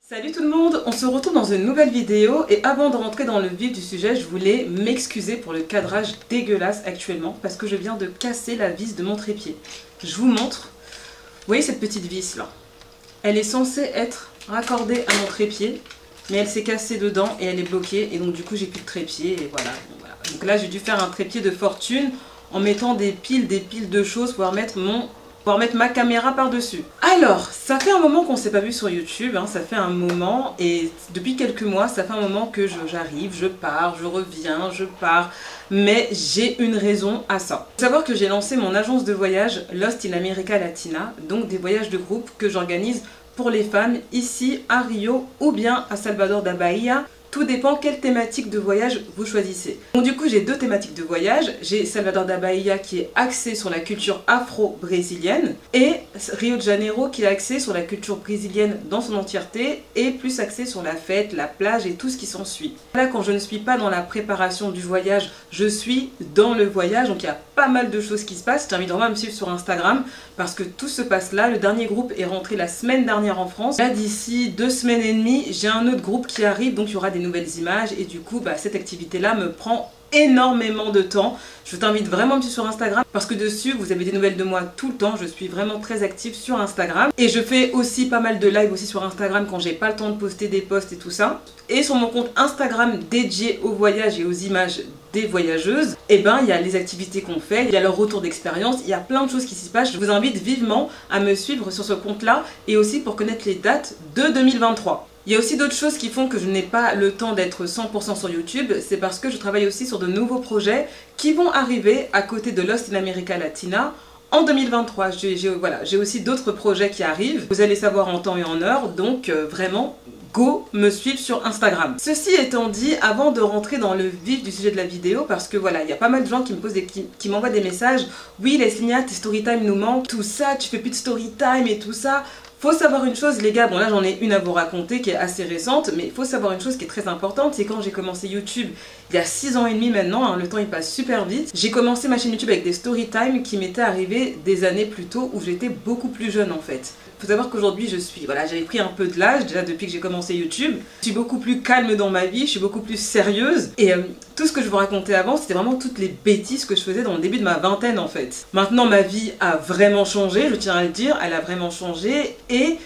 Salut tout le monde, on se retrouve dans une nouvelle vidéo et avant de rentrer dans le vif du sujet, je voulais m'excuser pour le cadrage dégueulasse actuellement parce que je viens de casser la vis de mon trépied. Je vous montre, vous voyez cette petite vis là? Elle est censée être raccordée à mon trépied, mais elle s'est cassée dedans et elle est bloquée et donc du coup j'ai plus de trépied et voilà. Donc là j'ai dû faire un trépied de fortune en mettant des piles de choses pour mettre ma caméra par-dessus. Alors, ça fait un moment qu'on ne s'est pas vu sur YouTube, hein, ça fait un moment, et depuis quelques mois, ça fait un moment que j'arrive, je pars, je reviens, je pars, mais j'ai une raison à ça. Il faut savoir que j'ai lancé mon agence de voyage Lost in America Latina, donc des voyages de groupe que j'organise pour les femmes ici à Rio ou bien à Salvador da Bahia. Tout dépend quelle thématique de voyage vous choisissez. Donc du coup j'ai deux thématiques de voyage. J'ai Salvador da Bahia qui est axé sur la culture afro-brésilienne et Rio de Janeiro qui est axé sur la culture brésilienne dans son entièreté et plus axé sur la fête, la plage et tout ce qui s'ensuit. Là quand je ne suis pas dans la préparation du voyage, je suis dans le voyage, donc il y a pas mal de choses qui se passent. Je t'invite vraiment à me suivre sur Instagram parce que tout se passe là. Le dernier groupe est rentré la semaine dernière en France. Là d'ici 2 semaines et demie, j'ai un autre groupe qui arrive, donc il y aura des nouvelles images et du coup cette activité là me prend énormément de temps. Je t'invite vraiment à me suivre sur Instagram parce que dessus vous avez des nouvelles de moi tout le temps. Je suis vraiment très active sur Instagram et je fais aussi pas mal de live aussi sur Instagram quand j'ai pas le temps de poster des posts et tout ça. Et sur mon compte Instagram dédié au voyage et aux images des voyageuses, et il y a les activités qu'on fait, il y a leur retour d'expérience, il y a plein de choses qui s'y passent. Je vous invite vivement à me suivre sur ce compte là et aussi pour connaître les dates de 2023. Il y a aussi d'autres choses qui font que je n'ai pas le temps d'être 100% sur YouTube, c'est parce que je travaille aussi sur de nouveaux projets qui vont arriver à côté de Lost in America Latina en 2023. J'ai aussi d'autres projets qui arrivent, vous allez savoir en temps et en heure, donc vraiment go me suivre sur Instagram. Ceci étant dit, avant de rentrer dans le vif du sujet de la vidéo, parce que voilà, il y a pas mal de gens qui me posent qui m'envoient des messages, oui Leslie, tes storytime nous manquent, tout ça, tu fais plus de storytime et tout ça. Faut savoir une chose les gars, bon là j'en ai une à vous raconter qui est assez récente, mais il faut savoir une chose qui est très importante, c'est quand j'ai commencé YouTube il y a 6 ans et demi maintenant, hein, le temps il passe super vite, j'ai commencé ma chaîne YouTube avec des storytime qui m'étaient arrivés des années plus tôt où j'étais beaucoup plus jeune en fait. Faut savoir qu'aujourd'hui j'avais pris un peu de l'âge déjà depuis que j'ai commencé YouTube, je suis beaucoup plus calme dans ma vie, je suis beaucoup plus sérieuse et tout ce que je vous racontais avant c'était vraiment toutes les bêtises que je faisais dans le début de ma vingtaine en fait. Maintenant ma vie a vraiment changé, je tiens à le dire, elle a vraiment changé et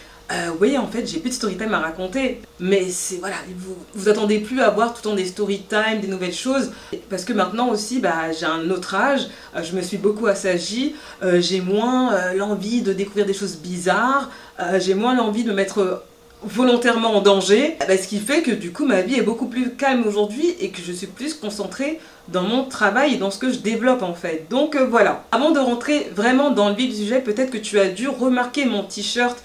oui, en fait, j'ai plus de storytime à raconter. Mais c'est voilà, vous attendez plus à voir tout le temps des storytime, des nouvelles choses. Parce que maintenant aussi, j'ai un autre âge, je me suis beaucoup assagie, j'ai moins l'envie de découvrir des choses bizarres, j'ai moins l'envie de me mettre volontairement en danger. Ce qui fait que du coup, ma vie est beaucoup plus calme aujourd'hui et que je suis plus concentrée dans mon travail et dans ce que je développe en fait. Donc voilà. Avant de rentrer vraiment dans le vif du sujet, peut-être que tu as dû remarquer mon t-shirt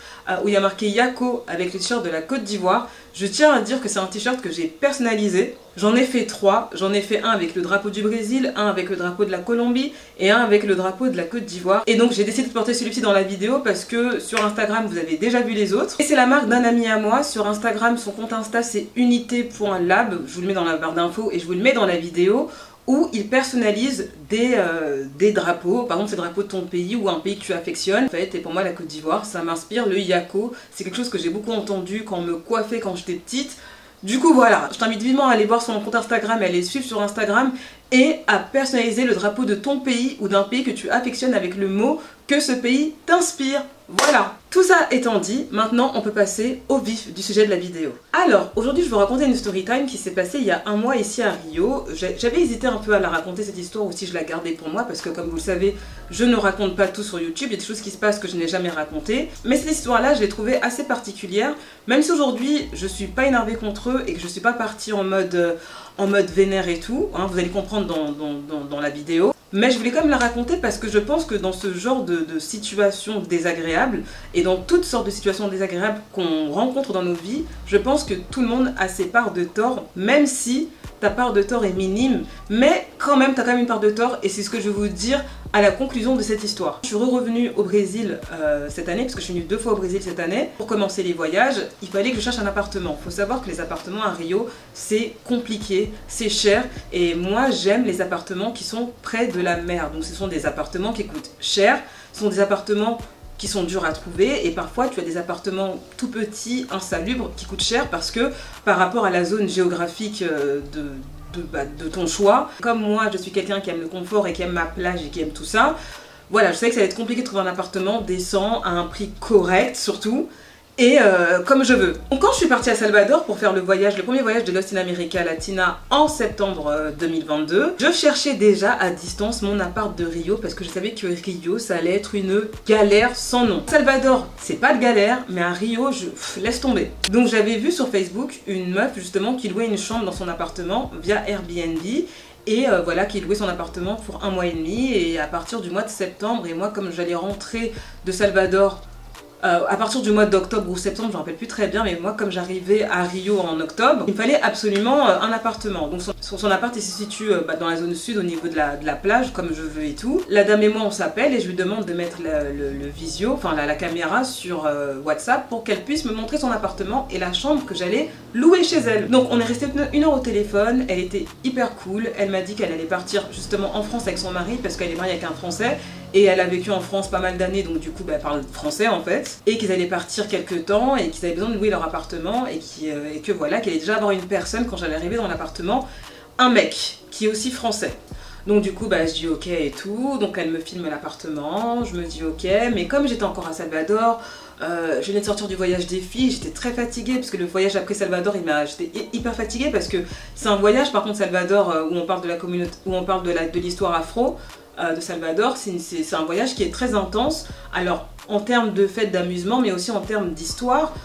où il y a marqué Yako avec le t-shirt de la Côte d'Ivoire. Je tiens à dire que c'est un t-shirt que j'ai personnalisé. J'en ai fait 3. J'en ai fait un avec le drapeau du Brésil, un avec le drapeau de la Colombie et un avec le drapeau de la Côte d'Ivoire. Et donc j'ai décidé de porter celui-ci dans la vidéo parce que sur Instagram vous avez déjà vu les autres. Et c'est la marque d'un ami à moi. Sur Instagram, son compte Insta c'est unité.lab. Je vous le mets dans la barre d'infos et je vous le mets dans la vidéo, où il personnalise des drapeaux, par exemple c'est le drapeau de ton pays ou un pays que tu affectionnes. En fait, et pour moi la Côte d'Ivoire, ça m'inspire, le Yako, c'est quelque chose que j'ai beaucoup entendu quand on me coiffait quand j'étais petite. Du coup voilà, je t'invite vivement à aller voir sur mon compte Instagram et à les suivre sur Instagram et à personnaliser le drapeau de ton pays ou d'un pays que tu affectionnes avec le mot que ce pays t'inspire. Voilà. Tout ça étant dit, maintenant on peut passer au vif du sujet de la vidéo. Alors, aujourd'hui je vais vous raconter une story time qui s'est passée il y a un mois ici à Rio. J'avais hésité un peu à la raconter cette histoire ou si je la gardais pour moi parce que comme vous le savez, je ne raconte pas tout sur YouTube, il y a des choses qui se passent que je n'ai jamais racontées. Mais cette histoire-là, je l'ai trouvée assez particulière, même si aujourd'hui je suis pas énervée contre eux et que je suis pas partie en mode vénère et tout, hein, vous allez comprendre dans la vidéo. Mais je voulais quand même la raconter parce que je pense que dans ce genre de situations désagréables et dans toutes sortes de situations désagréables qu'on rencontre dans nos vies, je pense que tout le monde a ses parts de tort, même si ta part de tort est minime, mais quand même tu as quand même une part de tort et c'est ce que je vais vous dire à la conclusion de cette histoire. Je suis revenue au Brésil cette année, parce que je suis venue 2 fois au Brésil cette année. Pour commencer les voyages, il fallait que je cherche un appartement. Il faut savoir que les appartements à Rio, c'est compliqué, c'est cher. Et moi, j'aime les appartements qui sont près de la mer. Donc ce sont des appartements qui coûtent cher, ce sont des appartements qui sont durs à trouver, et parfois tu as des appartements tout petits, insalubres, qui coûtent cher parce que par rapport à la zone géographique de ton choix, comme moi je suis quelqu'un qui aime le confort et qui aime ma plage et qui aime tout ça, voilà, je sais que ça va être compliqué de trouver un appartement décent à un prix correct surtout, et comme je veux. Donc quand je suis partie à Salvador pour faire le premier voyage de Lost in America Latina en septembre 2022, je cherchais déjà à distance mon appart de Rio parce que je savais que Rio ça allait être une galère sans nom. Salvador c'est pas de galère, mais à Rio laisse tomber. Donc j'avais vu sur Facebook une meuf justement qui louait une chambre dans son appartement via Airbnb. Et voilà, qui louait son appartement pour 1 mois et demi, et à partir du mois de septembre, et moi comme j'allais rentrer de Salvador à partir du mois d'octobre ou septembre, je ne me rappelle plus très bien, mais moi comme j'arrivais à Rio en octobre, il me fallait absolument un appartement. Donc son appart il se situe dans la zone sud au niveau de la plage, comme je veux et tout. La dame et moi on s'appelle et je lui demande de mettre le visio, enfin la caméra sur WhatsApp pour qu'elle puisse me montrer son appartement et la chambre que j'allais louer chez elle. Donc on est resté 1 heure au téléphone, elle était hyper cool, elle m'a dit qu'elle allait partir justement en France avec son mari parce qu'elle est mariée avec un Français. Et elle a vécu en France pas mal d'années, donc du coup elle parle français en fait. Et qu'ils allaient partir quelques temps et qu'ils avaient besoin de louer leur appartement et que voilà, qu'elle allait déjà avoir une personne quand j'allais arriver dans l'appartement, un mec qui est aussi français. Donc du coup je dis ok et tout, donc elle me filme l'appartement, je me dis ok, mais comme j'étais encore à Salvador, je venais de sortir du voyage des filles, j'étais très fatiguée parce que le voyage après Salvador, j'étais hyper fatiguée parce que c'est un voyage par contre Salvador où on parle de la communauté, où on parle de l'histoire afro, de Salvador, c'est un voyage qui est très intense, alors en termes de fête d'amusement mais aussi en termes d'histoire,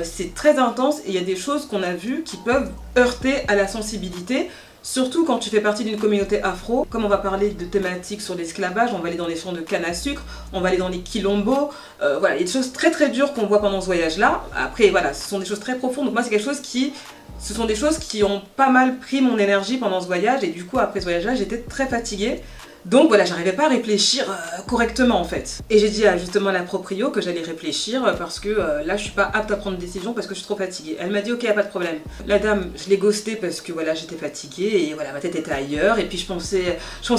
c'est très intense et il y a des choses qu'on a vues qui peuvent heurter à la sensibilité, surtout quand tu fais partie d'une communauté afro. Comme on va parler de thématiques sur l'esclavage, on va aller dans les champs de canne à sucre, on va aller dans les quilombos, voilà, il y a des choses très très dures qu'on voit pendant ce voyage là. Après voilà, ce sont des choses très profondes, donc moi c'est quelque chose ce sont des choses qui ont pas mal pris mon énergie pendant ce voyage et du coup après ce voyage là j'étais très fatiguée. Donc voilà, j'arrivais pas à réfléchir correctement en fait. Et j'ai dit à justement la proprio que j'allais réfléchir parce que là je suis pas apte à prendre une décision parce que je suis trop fatiguée. Elle m'a dit ok, y a pas de problème. La dame, je l'ai ghostée parce que voilà, j'étais fatiguée et voilà, ma tête était ailleurs et puis je pensais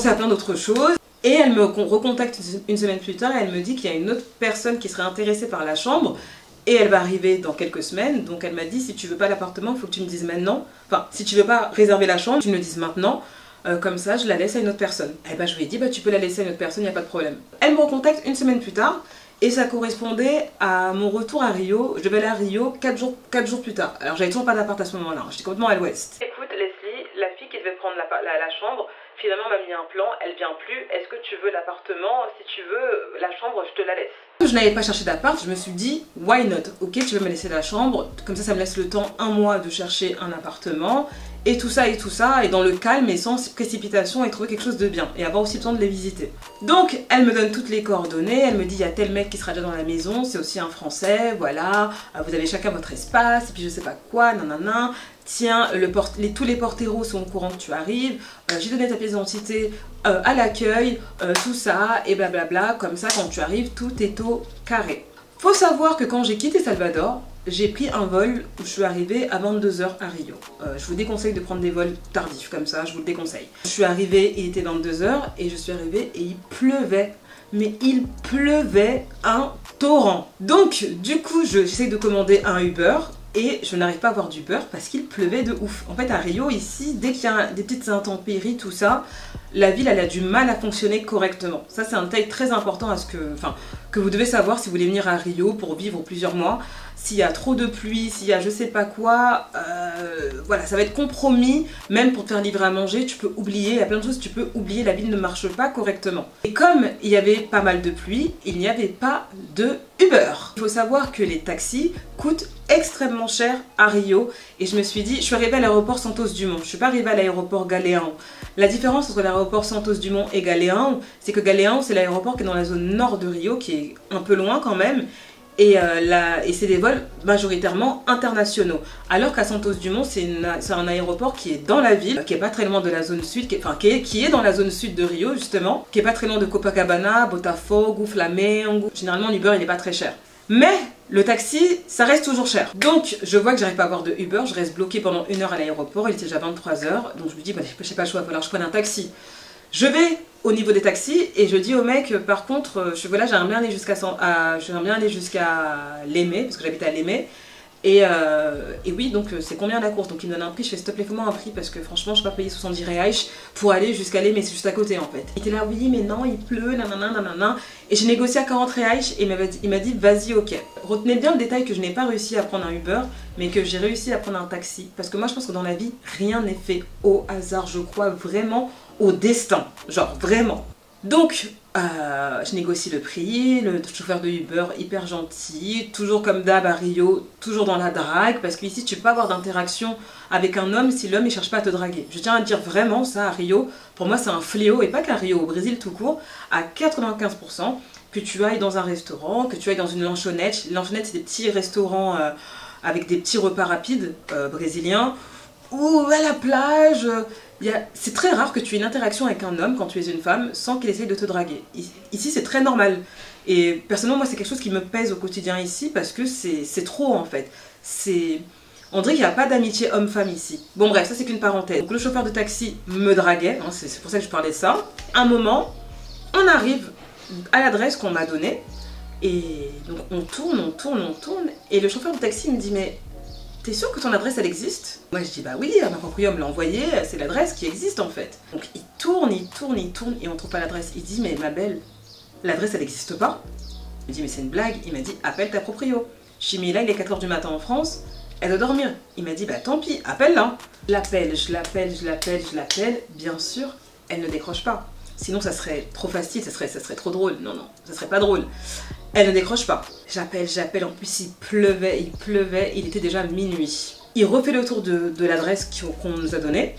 à plein d'autres choses. Et elle me recontacte une semaine plus tard et elle me dit qu'il y a une autre personne qui serait intéressée par la chambre. Et elle va arriver dans quelques semaines, donc elle m'a dit si tu veux pas l'appartement, il faut que tu me dises maintenant. Enfin, si tu veux pas réserver la chambre, tu me le dises maintenant. Comme ça, je la laisse à une autre personne. Et je lui ai dit, tu peux la laisser à une autre personne, il n'y a pas de problème. Elle me recontacte une semaine plus tard, et ça correspondait à mon retour à Rio. Je devais aller à Rio 4 jours plus tard. Alors j'avais toujours pas d'appart à ce moment-là, j'étais complètement à l'ouest. Écoute Leslie, la fille qui devait prendre la chambre, finalement m'a mis un plan, elle vient plus, est-ce que tu veux l'appartement? Si tu veux la chambre, je te la laisse. Je n'avais pas cherché d'appart, je me suis dit, why not? Ok, tu veux me laisser la chambre, comme ça me laisse le temps 1 mois de chercher un appartement. Et tout ça, et dans le calme et sans précipitation et trouver quelque chose de bien. Et avoir aussi le temps de les visiter. Donc, elle me donne toutes les coordonnées, elle me dit il y a tel mec qui sera déjà dans la maison, c'est aussi un français, voilà, vous avez chacun votre espace, et puis je sais pas quoi, nanana. Tiens, tous les porteros sont au courant que tu arrives, j'ai donné ta pièce d'identité à l'accueil, tout ça, et blablabla, comme ça quand tu arrives, tout est au carré. Faut savoir que quand j'ai quitté Salvador, j'ai pris un vol où je suis arrivée à 22 h à Rio. Je vous déconseille de prendre des vols tardifs comme ça, je vous le déconseille. Je suis arrivée, il était 22 h et je suis arrivée et il pleuvait. Mais il pleuvait un torrent. Donc du coup, j'essaie de commander un Uber et je n'arrive pas à avoir d'Uber parce qu'il pleuvait de ouf. En fait à Rio ici, dès qu'il y a des petites intempéries, tout ça, la ville elle a du mal à fonctionner correctement. Ça c'est un détail très important que vous devez savoir si vous voulez venir à Rio pour vivre plusieurs mois. S'il y a trop de pluie, s'il y a je sais pas quoi, voilà, ça va être compromis. Même pour te faire livrer à manger, tu peux oublier, il y a plein de choses que tu peux oublier, la ville ne marche pas correctement. Et comme il y avait pas mal de pluie, il n'y avait pas de Uber. Il faut savoir que les taxis coûtent extrêmement cher à Rio et je me suis dit, je suis arrivée à l'aéroport Santos Dumont, je suis pas arrivée à l'aéroport Galeão. La différence entre l'aéroport Santos Dumont et Galeão, c'est que Galeão c'est l'aéroport qui est dans la zone nord de Rio, qui est un peu loin quand même. Et c'est des vols majoritairement internationaux. Alors qu'à Santos Dumont, c'est un aéroport qui est dans la ville, qui est pas très loin de la zone sud, qui est dans la zone sud de Rio justement, qui est pas très loin de Copacabana, Botafogo, Flamengo. Généralement l'Uber il est pas très cher. Mais le taxi, ça reste toujours cher. Donc je vois que j'arrive pas à avoir de Uber, je reste bloquée pendant 1 heure à l'aéroport, il était déjà 23 h. Donc je me dis, j'ai pas le choix, il va falloir que je prenne un taxi. Je vais au niveau des taxis et je dis au mec par contre voilà, j'aimerais bien aller jusqu'à Lémé parce que j'habite à Lémé et oui donc c'est combien la course, donc il me donne un prix, je fais s'il te plaît fais-moi un prix parce que franchement je peux pas payer 70 reais pour aller jusqu'à Lémé, c'est juste à côté en fait. Il était là oui mais non il pleut nanana nanana et j'ai négocié à 40 reais et il m'a dit vas-y ok. Retenez bien le détail que je n'ai pas réussi à prendre un Uber mais que j'ai réussi à prendre un taxi parce que moi je pense que dans la vie rien n'est fait au hasard, je crois vraiment au destin, genre vraiment. Donc, je négocie le prix, le chauffeur de Uber hyper gentil, toujours comme d'hab à Rio, toujours dans la drague, parce qu'ici tu peux pas avoir d'interaction avec un homme si l'homme il cherche pas à te draguer. Je tiens à dire vraiment ça à Rio, pour moi c'est un fléau, et pas qu'à Rio, au Brésil tout court, à 95%, que tu ailles dans un restaurant, que tu ailles dans une lanchonette. Lanchonette c'est des petits restaurants avec des petits repas rapides brésiliens, ou à la plage. C'est très rare que tu aies une interaction avec un homme quand tu es une femme sans qu'il essaye de te draguer. Ici c'est très normal. Et personnellement moi c'est quelque chose qui me pèse au quotidien ici parce que c'est trop en fait. On dirait qu'il n'y a pas d'amitié homme-femme ici. Bon bref, ça c'est qu'une parenthèse. Donc le chauffeur de taxi me draguait, hein, c'est pour ça que je parlais de ça. Un moment, on arrive à l'adresse qu'on m'a donnée. Et donc on tourne. Et le chauffeur de taxi me dit mais... T'es sûr que ton adresse elle existe? Moi je dis bah oui, ma proprio me l'a envoyé, c'est l'adresse qui existe en fait. Donc il tourne et on trouve pas l'adresse. Il dit mais ma belle, l'adresse elle n'existe pas. Je lui dis mais c'est une blague. Il m'a dit appelle ta proprio. Je dis mais là il est 4 h du matin en France, elle doit dormir. Il m'a dit bah tant pis, appelle-la. Je l'appelle, bien sûr elle ne décroche pas. Sinon ça serait trop facile, ça serait trop drôle. Non, ça serait pas drôle. Elle ne décroche pas. J'appelle, en plus il pleuvait, il était déjà minuit. Il refait le tour de l'adresse qu'on nous a donnée.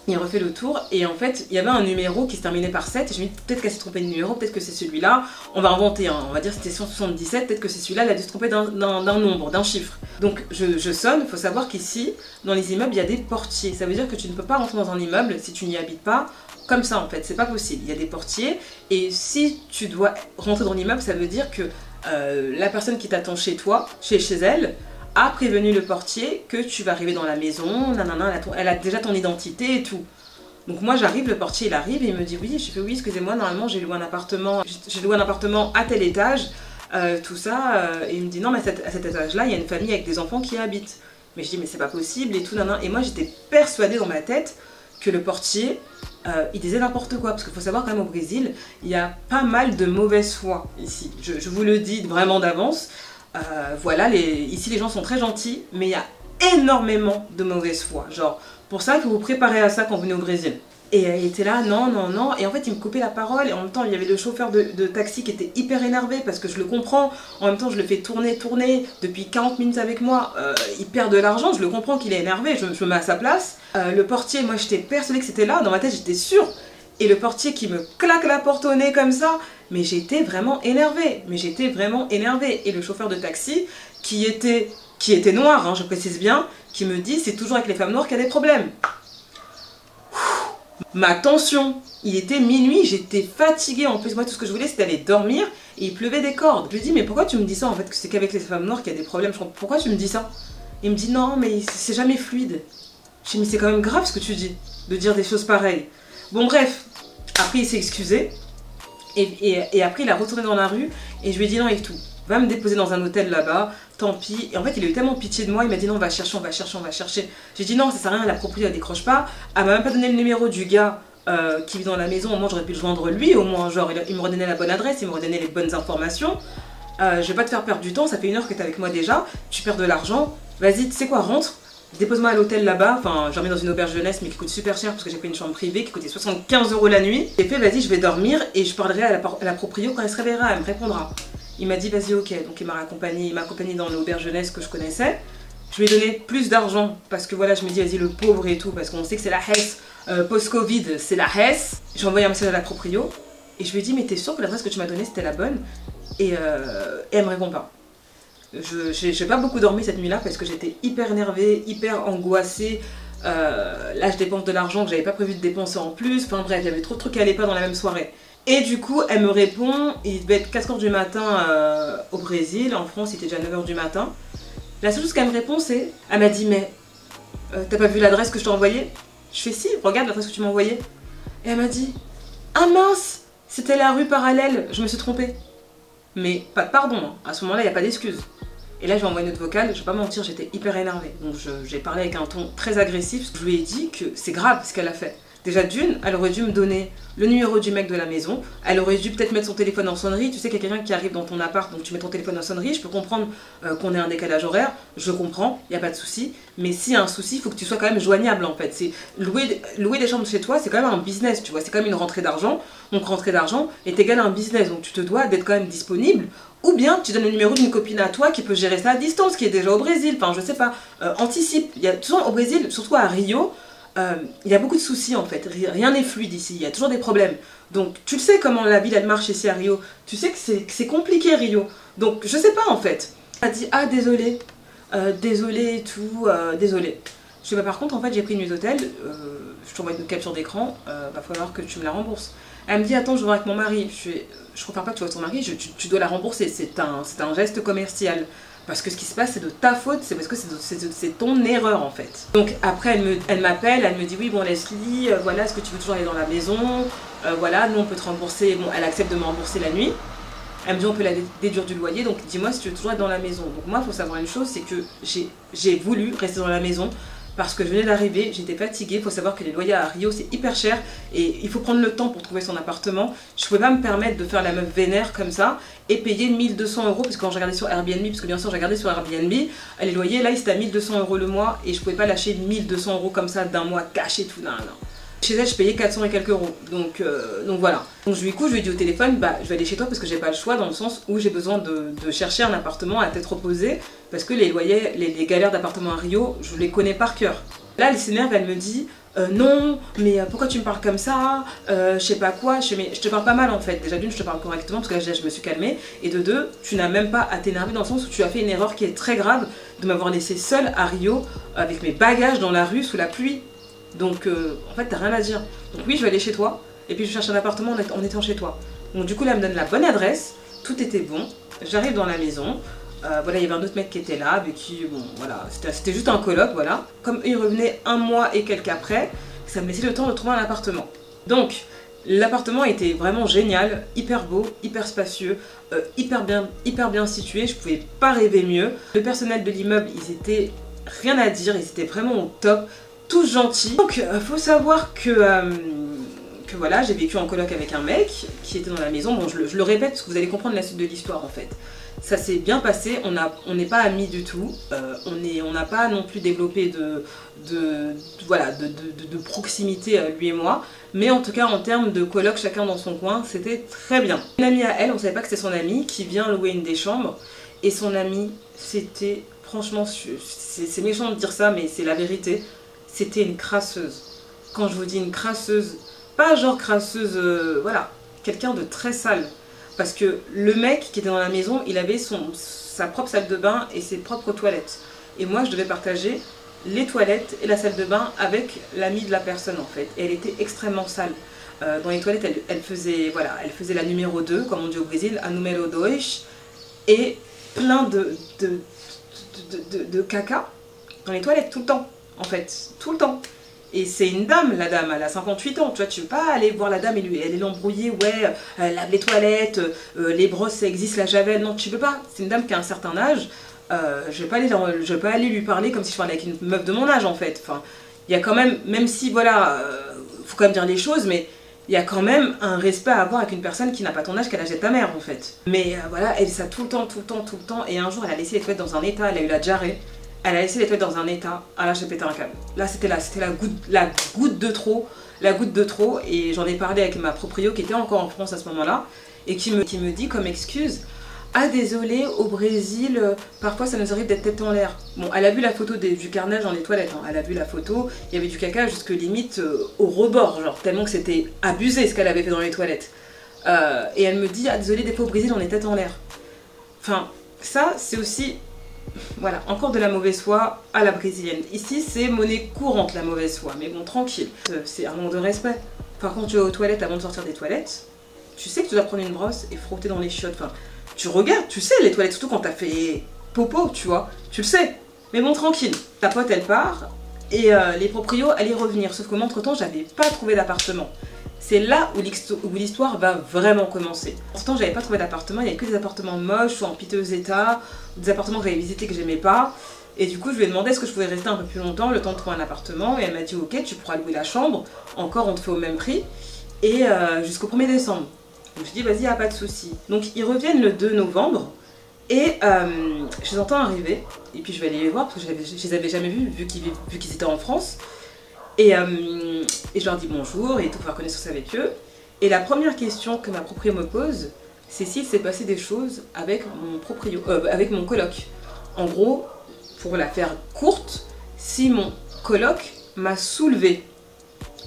Il refait le tour et en fait il y avait un numéro qui se terminait par 7 et je me dis peut-être qu'elle s'est trompée de numéro, peut-être que c'est celui-là. On va inventer on va dire que c'était 177, peut-être que c'est celui-là, elle a dû se tromper d'un nombre, d'un chiffre. Donc je sonne, il faut savoir qu'ici, dans les immeubles, il y a des portiers. Ça veut dire que tu ne peux pas rentrer dans un immeuble si tu n'y habites pas. Comme ça en fait, c'est pas possible, il y a des portiers et si tu dois rentrer dans l'immeuble, ça veut dire que la personne qui t'attend chez toi, chez elle, a prévenu le portier que tu vas arriver dans la maison, nanana, elle a déjà ton identité et tout. Donc moi j'arrive, le portier il arrive et il me dit oui, je fais oui excusez-moi, normalement j'ai loué un appartement à tel étage, tout ça, et il me dit non mais à cet étage là il y a une famille avec des enfants qui y habitent. Mais je dis mais c'est pas possible et tout, nanana, et moi j'étais persuadée dans ma tête que le portier il disait n'importe quoi, parce qu'il faut savoir quand même au Brésil, il y a pas mal de mauvaise foi ici, je vous le dis vraiment d'avance, voilà, ici les gens sont très gentils, mais il y a énormément de mauvaise foi, genre, pour ça il faut vous préparer à ça quand vous venez au Brésil. Et il était là, non, et en fait il me coupait la parole, et en même temps il y avait le chauffeur de taxi qui était hyper énervé, parce que je le comprends, en même temps je le fais tourner, depuis 40 minutes avec moi, il perd de l'argent, je le comprends qu'il est énervé, je me mets à sa place. Le portier, moi j'étais persuadée que c'était là, dans ma tête j'étais sûre, et le portier qui me claque la porte au nez comme ça, mais j'étais vraiment énervée, et le chauffeur de taxi, qui était noir, hein, je précise bien, qui me dit c'est toujours avec les femmes noires qu'il y a des problèmes. Ma tension, il était minuit, j'étais fatiguée, en plus moi tout ce que je voulais c'était aller dormir et il pleuvait des cordes. Je lui dis mais pourquoi tu me dis ça en fait, que c'est qu'avec les femmes noires qu'il y a des problèmes, je comprends, pourquoi tu me dis ça? Il me dit non mais c'est jamais fluide. Je dis mais c'est quand même grave ce que tu dis, de dire des choses pareilles. Bon bref, après il s'est excusé et après il a retourné dans la rue et je lui ai dit non et tout. Va me déposer dans un hôtel là-bas, tant pis. Et en fait, il a eu tellement pitié de moi, il m'a dit non, on va chercher. J'ai dit non, ça sert à rien, la propriétaire elle décroche pas. Elle m'a même pas donné le numéro du gars qui vit dans la maison, au moins j'aurais pu le joindre lui, au moins genre il me redonnait la bonne adresse, il me redonnait les bonnes informations. Je vais pas te faire perdre du temps, ça fait 1 heure que t'es avec moi déjà, tu perds de l'argent, vas-y, tu sais quoi, rentre. Dépose-moi à l'hôtel là-bas, enfin j'en mets dans une auberge jeunesse mais qui coûte super cher parce que j'ai pris une chambre privée qui coûtait 75 € la nuit. Et puis vas-y je vais dormir et je parlerai à la proprio quand elle se réveillera, elle me répondra. Il m'a dit vas-y ok, donc il m'a accompagné dans l'auberge jeunesse que je connaissais. Je lui ai donné plus d'argent parce que voilà je me dis vas-y le pauvre et tout parce qu'on sait que c'est la Hesse, post-Covid c'est la Hesse. J'ai envoyé un message à la proprio et je lui ai dit mais t'es sûre que l'adresse que tu m'as donnée c'était la bonne? Et elle me répond pas. J'ai pas beaucoup dormi cette nuit-là parce que j'étais hyper énervée, hyper angoissée. Là, je dépense de l'argent que j'avais pas prévu de dépenser en plus. Enfin bref, il y avait trop de trucs qui allaient pas dans la même soirée. Et du coup, elle me répond, il devait être 4 h du matin au Brésil. En France, il était déjà 9 h du matin. La seule chose qu'elle me répond, c'est... Elle m'a dit, mais t'as pas vu l'adresse que je t'ai envoyée? Je fais si, regarde l'adresse que tu m'as envoyée. Et elle m'a dit, Ah mince, c'était la rue parallèle, je me suis trompée. Mais pas de pardon, hein. À ce moment-là, il n'y a pas d'excuse. Et là, je lui ai envoyé une note vocale, je vais pas mentir, j'étais hyper énervée. Donc j'ai parlé avec un ton très agressif. Je lui ai dit que c'est grave ce qu'elle a fait. Déjà d'une, elle aurait dû me donner le numéro du mec de la maison. Elle aurait dû peut-être mettre son téléphone en sonnerie. Tu sais qu'il y a quelqu'un qui arrive dans ton appart, donc tu mets ton téléphone en sonnerie. Je peux comprendre qu'on ait un décalage horaire, je comprends, il n'y a pas de souci. Mais s'il y a un souci, il faut que tu sois quand même joignable en fait. Louer des chambres chez toi, c'est quand même un business, tu vois. C'est quand même une rentrée d'argent. Donc rentrée d'argent est égale à un business. Donc tu te dois d'être quand même disponible. Ou bien tu donnes le numéro d'une copine à toi qui peut gérer ça à distance, qui est déjà au Brésil. Enfin, je sais pas, anticipe. Il y a toujours au Brésil, surtout à Rio, il y a beaucoup de soucis en fait, rien n'est fluide ici, il y a toujours des problèmes. Donc tu le sais comment la ville elle marche ici à Rio, tu sais que c'est compliqué Rio. Donc je sais pas en fait. Elle a dit ah désolé, désolé et tout, désolé. Je sais pas par contre en fait j'ai pris une nuit d'hôtel, je t'envoie une capture d'écran, va falloir que tu me la rembourses. Elle me dit attends je vais voir avec mon mari, je préfère pas que tu vois ton mari, tu dois la rembourser, c'est un geste commercial. Parce que ce qui se passe, c'est de ta faute, c'est parce que c'est ton erreur en fait. Donc après, elle m'appelle, elle me dit oui, bon Leslie, voilà, est-ce que tu veux toujours aller dans la maison? Voilà, nous on peut te rembourser, bon, elle accepte de me rembourser la nuit. Elle me dit on peut la déduire du loyer, donc dis-moi si tu veux toujours être dans la maison. Donc moi, il faut savoir une chose, c'est que j'ai voulu rester dans la maison parce que je venais d'arriver, j'étais fatiguée. Il faut savoir que les loyers à Rio, c'est hyper cher et il faut prendre le temps pour trouver son appartement. Je ne pouvais pas me permettre de faire la meuf vénère comme ça et payer 1200 €, parce que quand j'ai regardé sur Airbnb, parce que bien sûr j'ai regardé sur Airbnb, les loyers là, ils étaient à 1200 € le mois et je ne pouvais pas lâcher 1200 € comme ça d'un mois cash et tout. Non, non. Chez elle, je payais 400 et quelques euros. Donc voilà. Donc je lui ai dit au téléphone, bah je vais aller chez toi parce que j'ai pas le choix dans le sens où j'ai besoin de chercher un appartement à tête reposée parce que les loyers, les galères d'appartement à Rio, je les connais par cœur. Là, elle s'énerve, elle me dit non, mais pourquoi tu me parles comme ça, je sais pas quoi. Mais je te parle pas mal en fait. Déjà d'une, je te parle correctement parce que là, je me suis calmée. Et de deux, tu n'as même pas à t'énerver dans le sens où tu as fait une erreur qui est très grave de m'avoir laissée seule à Rio avec mes bagages dans la rue sous la pluie. Donc en fait t'as rien à dire. Donc oui je vais aller chez toi et puis je cherche un appartement en étant chez toi. Donc du coup là elle me donne la bonne adresse, tout était bon, j'arrive dans la maison, voilà il y avait un autre mec qui était là avec qui bon voilà c'était juste un coloc voilà. Comme il revenait un mois et quelques après, ça me laissait le temps de trouver un appartement. Donc l'appartement était vraiment génial, hyper beau, hyper spacieux, hyper bien situé, je pouvais pas rêver mieux. Le personnel de l'immeuble ils étaient rien à dire, ils étaient vraiment au top. Tous gentils. Donc faut savoir que voilà, j'ai vécu en coloc avec un mec qui était dans la maison. Bon, je le répète parce que vous allez comprendre la suite de l'histoire en fait. Ça s'est bien passé, on n'est pas amis du tout, on n'a pas non plus développé de proximité lui et moi, mais en tout cas en termes de coloc chacun dans son coin, c'était très bien. Une amie à elle, on savait pas que c'était son amie, qui vient louer une des chambres, et son amie, c'était, franchement, c'est méchant de dire ça, mais c'est la vérité, c'était une crasseuse. Quand je vous dis une crasseuse, pas genre crasseuse, voilà, quelqu'un de très sale. Parce que le mec qui était dans la maison, il avait sa propre salle de bain et ses propres toilettes. Et moi, je devais partager les toilettes et la salle de bain avec l'amie de la personne en fait. Et elle était extrêmement sale. Dans les toilettes, elle faisait la numéro 2, comme on dit au Brésil, a numéro 2, et plein de caca dans les toilettes tout le temps. En fait, tout le temps. Et c'est une dame, la dame, elle a 58 ans, tu vois, tu veux pas aller voir la dame et elle est l'embrouiller, ouais, lave les toilettes, les brosses, ça existe, la javel, non, tu peux pas. C'est une dame qui a un certain âge, je vais pas aller lui parler comme si je parlais avec une meuf de mon âge, en fait. Enfin, il y a quand même si, voilà, faut quand même dire les choses, mais il y a quand même un respect à avoir avec une personne qui n'a pas ton âge, qu'à l'âge de ta mère, en fait. Mais voilà, elle dit ça tout le temps, et un jour, elle a laissé les toilettes dans un état, elle a eu la diarrhée. Elle a laissé les toilettes dans un état, ah là j'ai pété un câble. Là c'était la goutte de trop, et j'en ai parlé avec ma proprio qui était encore en France à ce moment-là, et qui me dit comme excuse, ah désolé, au Brésil, parfois ça nous arrive d'être tête en l'air. Bon, elle a vu la photo du carnage dans les toilettes, hein. Elle a vu la photo, il y avait du caca jusque limite au rebord, genre tellement que c'était abusé ce qu'elle avait fait dans les toilettes. Et elle me dit, ah désolé, des fois au Brésil on est tête en l'air. Enfin, ça c'est aussi... Voilà, encore de la mauvaise foi à la brésilienne. Ici, c'est monnaie courante la mauvaise foi, mais bon, tranquille. C'est un manque de respect. Par contre, tu vas aux toilettes avant de sortir des toilettes, tu sais que tu dois prendre une brosse et frotter dans les chiottes. Enfin, tu regardes, tu sais, les toilettes, surtout quand t'as fait popo, tu vois, tu le sais. Mais bon, tranquille. Ta pote, elle part et les proprios allaient revenir. Sauf que moi, entre-temps, j'avais pas trouvé d'appartement. c'est là où l'histoire va vraiment commencer. Pourtant, j'avais pas trouvé d'appartement, il n'y avait que des appartements moches ou en piteux état, des appartements que j'avais visités que j'aimais pas. Et du coup, je lui ai demandé est-ce que je pouvais rester un peu plus longtemps, le temps de trouver un appartement. Et elle m'a dit ok, tu pourras louer la chambre, encore on te fait au même prix, et jusqu'au 1er décembre. Donc je me suis dit vas-y, y a pas de souci. Donc ils reviennent le 2 novembre, et je les entends arriver, et puis je vais aller les voir parce que je les avais jamais vus vu qu'ils étaient en France. Et je leur dis bonjour et tout, faire connaissance avec eux. Et la première question que ma proprio me pose, c'est s'il s'est passé des choses avec mon coloc. En gros, pour la faire courte, si mon coloc m'a soulevé.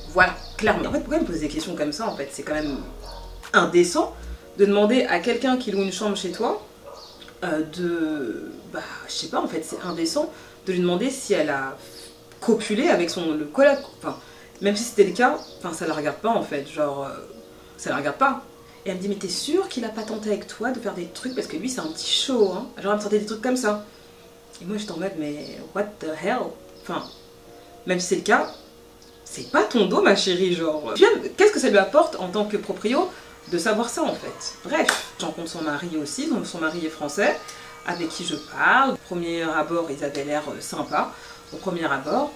Voilà, clairement. En fait, pourquoi me poser des questions comme ça en fait? C'est quand même indécent de demander à quelqu'un qui loue une chambre chez toi je sais pas en fait, c'est indécent de lui demander si elle a copulé avec le coloc. Enfin, même si c'était le cas, enfin, ça la regarde pas en fait, genre, ça la regarde pas. Et elle me dit, mais t'es sûre qu'il a pas tenté avec toi de faire des trucs parce que lui c'est un petit chaud, hein. Genre, elle me sortait des trucs comme ça. Et moi j'étais en mode, mais what the hell? Enfin, même si c'est le cas, c'est pas ton dos ma chérie, genre. Qu'est-ce que ça lui apporte en tant que proprio de savoir ça en fait? Bref, je rencontre son mari aussi, donc son mari est français, avec qui je parle. Au premier abord, ils avaient l'air sympas, au premier abord.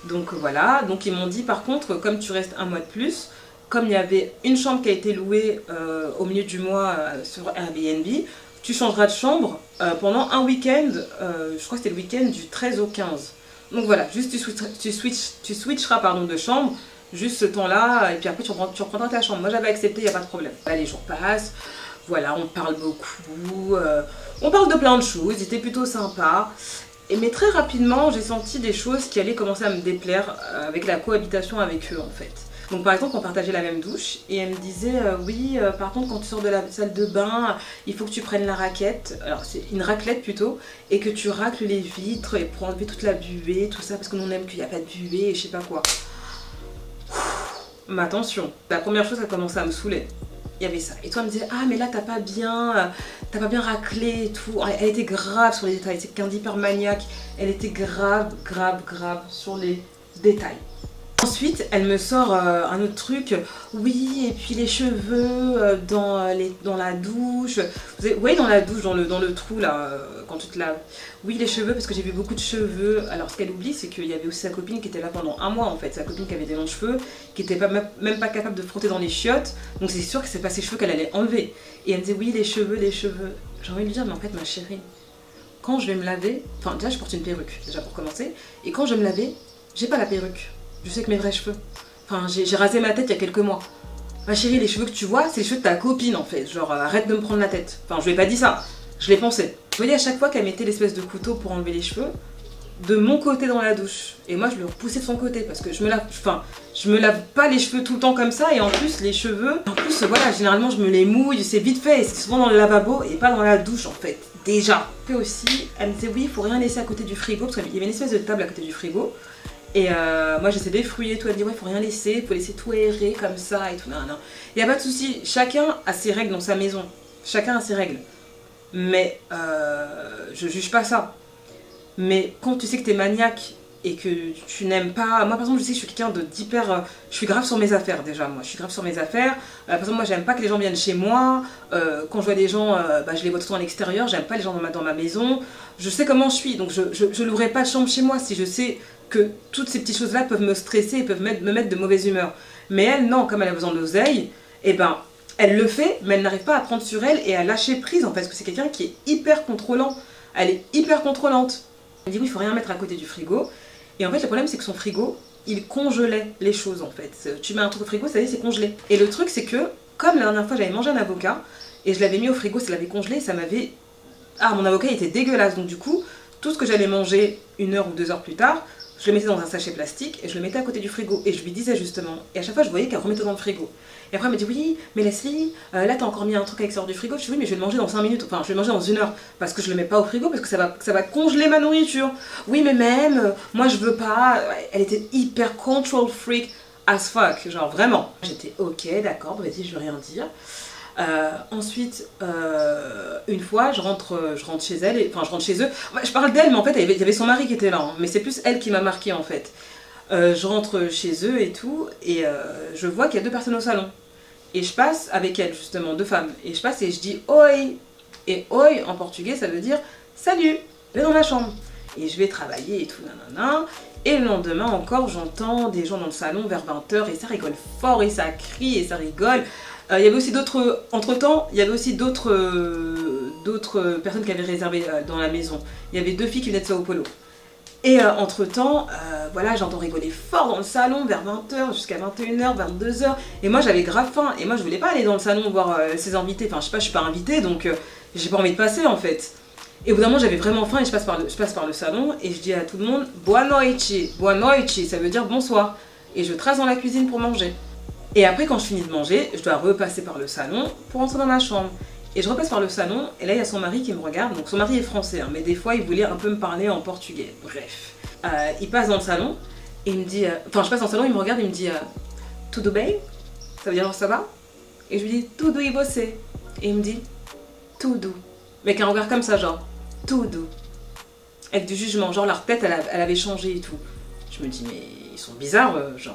Donc voilà, donc ils m'ont dit par contre, comme tu restes un mois de plus, comme il y avait une chambre qui a été louée au milieu du mois sur Airbnb, tu changeras de chambre pendant un week-end, je crois que c'était le week-end du 13 au 15. Donc voilà, juste tu switcheras pardon, de chambre, juste ce temps-là, et puis après tu reprendras ta chambre. Moi j'avais accepté, il n'y a pas de problème. Là, les jours passent, voilà, on parle beaucoup, on parle de plein de choses, c'était plutôt sympa. Mais très rapidement, j'ai senti des choses qui allaient commencer à me déplaire avec la cohabitation avec eux en fait. Donc par exemple, on partageait la même douche et elle me disait oui, par contre quand tu sors de la salle de bain, il faut que tu prennes la raquette, alors c'est une raclette plutôt, et que tu racles les vitres et pour enlever toute la buée, tout ça, parce que nous on aime qu'il n'y a pas de buée et je sais pas quoi. Mais attention, la première chose qui a commencé à me saouler, il y avait ça. Et toi elle me disait ah mais là t'as pas bien raclé et tout. Elle était grave sur les détails, c'est quelqu'un d'hyper maniaque, elle était grave sur les détails. Ensuite, elle me sort un autre truc, oui, et puis les cheveux dans la douche. Vous voyez dans la douche, dans le trou là, quand tu te laves. Oui, les cheveux, parce que j'ai vu beaucoup de cheveux. Alors ce qu'elle oublie, c'est qu'il y avait aussi sa copine qui était là pendant un mois en fait. Sa copine qui avait des longs cheveux, qui n'était même pas capable de frotter dans les chiottes. Donc c'est sûr que c'est pas ses cheveux qu'elle allait enlever. Et elle me disait, oui, les cheveux. J'ai envie de lui dire, mais en fait ma chérie, quand je vais me laver, enfin déjà je porte une perruque, déjà pour commencer. Et quand je vais me laver, j'ai pas la perruque. Je sais que mes vrais cheveux. Enfin, j'ai rasé ma tête il y a quelques mois. Ma chérie, les cheveux que tu vois, c'est les cheveux de ta copine en fait. Genre, arrête de me prendre la tête. Enfin, je lui ai pas dit ça. Je l'ai pensé. Vous voyez, à chaque fois qu'elle mettait l'espèce de couteau pour enlever les cheveux, de mon côté dans la douche. Et moi, je le repoussais de son côté parce que je me lave pas les cheveux tout le temps comme ça. Et en plus, les cheveux, voilà, généralement, je me les mouille. C'est vite fait. Et c'est souvent dans le lavabo et pas dans la douche en fait. Déjà. Et aussi, elle me disait oui, il faut rien laisser à côté du frigo parce qu'il y avait une espèce de table à côté du frigo. Et moi j'essaie d'effrouiller tout, elle dit ouais faut rien laisser, il faut laisser tout aérer comme ça et tout, non. Il n'y a pas de souci, chacun a ses règles dans sa maison, chacun a ses règles. Mais je juge pas ça. Mais quand tu sais que t'es maniaque et que tu n'aimes pas... Moi par exemple je sais que je suis quelqu'un d'hyper... je suis grave sur mes affaires déjà, moi je suis grave sur mes affaires. Par exemple moi j'aime pas que les gens viennent chez moi, quand je vois des gens, je les vois tout le temps à l'extérieur, j'aime pas les gens dans ma maison. Je sais comment je suis, donc je louerai pas de chambre chez moi si je sais que toutes ces petites choses là peuvent me stresser et peuvent me mettre de mauvaise humeur. Mais elle non, comme elle a besoin d'oseille, et ben elle le fait, mais elle n'arrive pas à prendre sur elle et à lâcher prise en fait, parce que c'est quelqu'un qui est hyper contrôlant. Elle est hyper contrôlante. Elle dit oui, il faut rien mettre à côté du frigo. Et en fait le problème c'est que son frigo, il congelait les choses en fait. Tu mets un truc au frigo, ça y est, c'est congelé. Et le truc c'est que, comme la dernière fois j'avais mangé un avocat, et je l'avais mis au frigo, ça l'avait congelé, et ça m'avait... Ah, mon avocat il était dégueulasse, donc du coup, tout ce que j'allais manger 1 heure ou 2 heures plus tard, je le mettais dans un sachet plastique et je le mettais à côté du frigo. Et je lui disais justement, et à chaque fois je voyais qu'elle remettait dans le frigo. Et après elle me dit oui, mais Leslie, là t'as encore mis un truc à l'extérieur du frigo. Je dis oui, mais je vais le manger dans 5 minutes, enfin je vais le manger dans 1 heure, parce que je le mets pas au frigo, parce que ça va congeler ma nourriture. Oui, mais même, moi je veux pas. Elle était hyper control freak as fuck, genre vraiment. J'étais ok, d'accord, vas-y, je veux rien dire. Ensuite, une fois, je rentre chez elle, enfin je rentre chez eux. Je parle d'elle, mais en fait, il y avait son mari qui était là, hein, mais c'est plus elle qui m'a marqué en fait. Je rentre chez eux et tout, et je vois qu'il y a 2 personnes au salon. Et je passe avec elles, justement, 2 femmes. Et je passe et je dis oi. Et oi, en portugais, ça veut dire salut, vais dans ma chambre. Et je vais travailler et tout, nanana. Et le lendemain encore, j'entends des gens dans le salon vers 20 h et ça rigole fort et ça crie et ça rigole. Il y avait aussi d'autres, entre-temps, il y avait aussi d'autres personnes qui avaient réservé dans la maison. Il y avait 2 filles qui venaient de Sao Paulo. Et entre-temps, voilà, j'entends rigoler fort dans le salon vers 20 h jusqu'à 21 h, 22 h. Et moi, j'avais grave faim. Et moi, je voulais pas aller dans le salon voir ses invités. Enfin, je sais pas, je suis pas invitée, donc j'ai pas envie de passer, en fait. Et au bout d'un moment, j'avais vraiment faim et je passe par le salon. Et je dis à tout le monde, boa noite. Boa noite, ça veut dire bonsoir. Et je trace dans la cuisine pour manger. Et après, quand je finis de manger, je dois repasser par le salon pour rentrer dans ma chambre. Et je repasse par le salon, et là il y a son mari qui me regarde. Donc son mari est français, hein, mais des fois il voulait un peu me parler en portugais. Bref. Il passe dans le salon, et il me dit... Enfin, je passe dans le salon, il me regarde, il me dit tudo bem? Ça veut dire ça va? Et je lui dis tudo e você? Et il me dit tudo. Mais avec un regard comme ça, genre tudo. Avec du jugement, genre leur tête elle avait changé et tout. Je me dis mais ils sont bizarres, je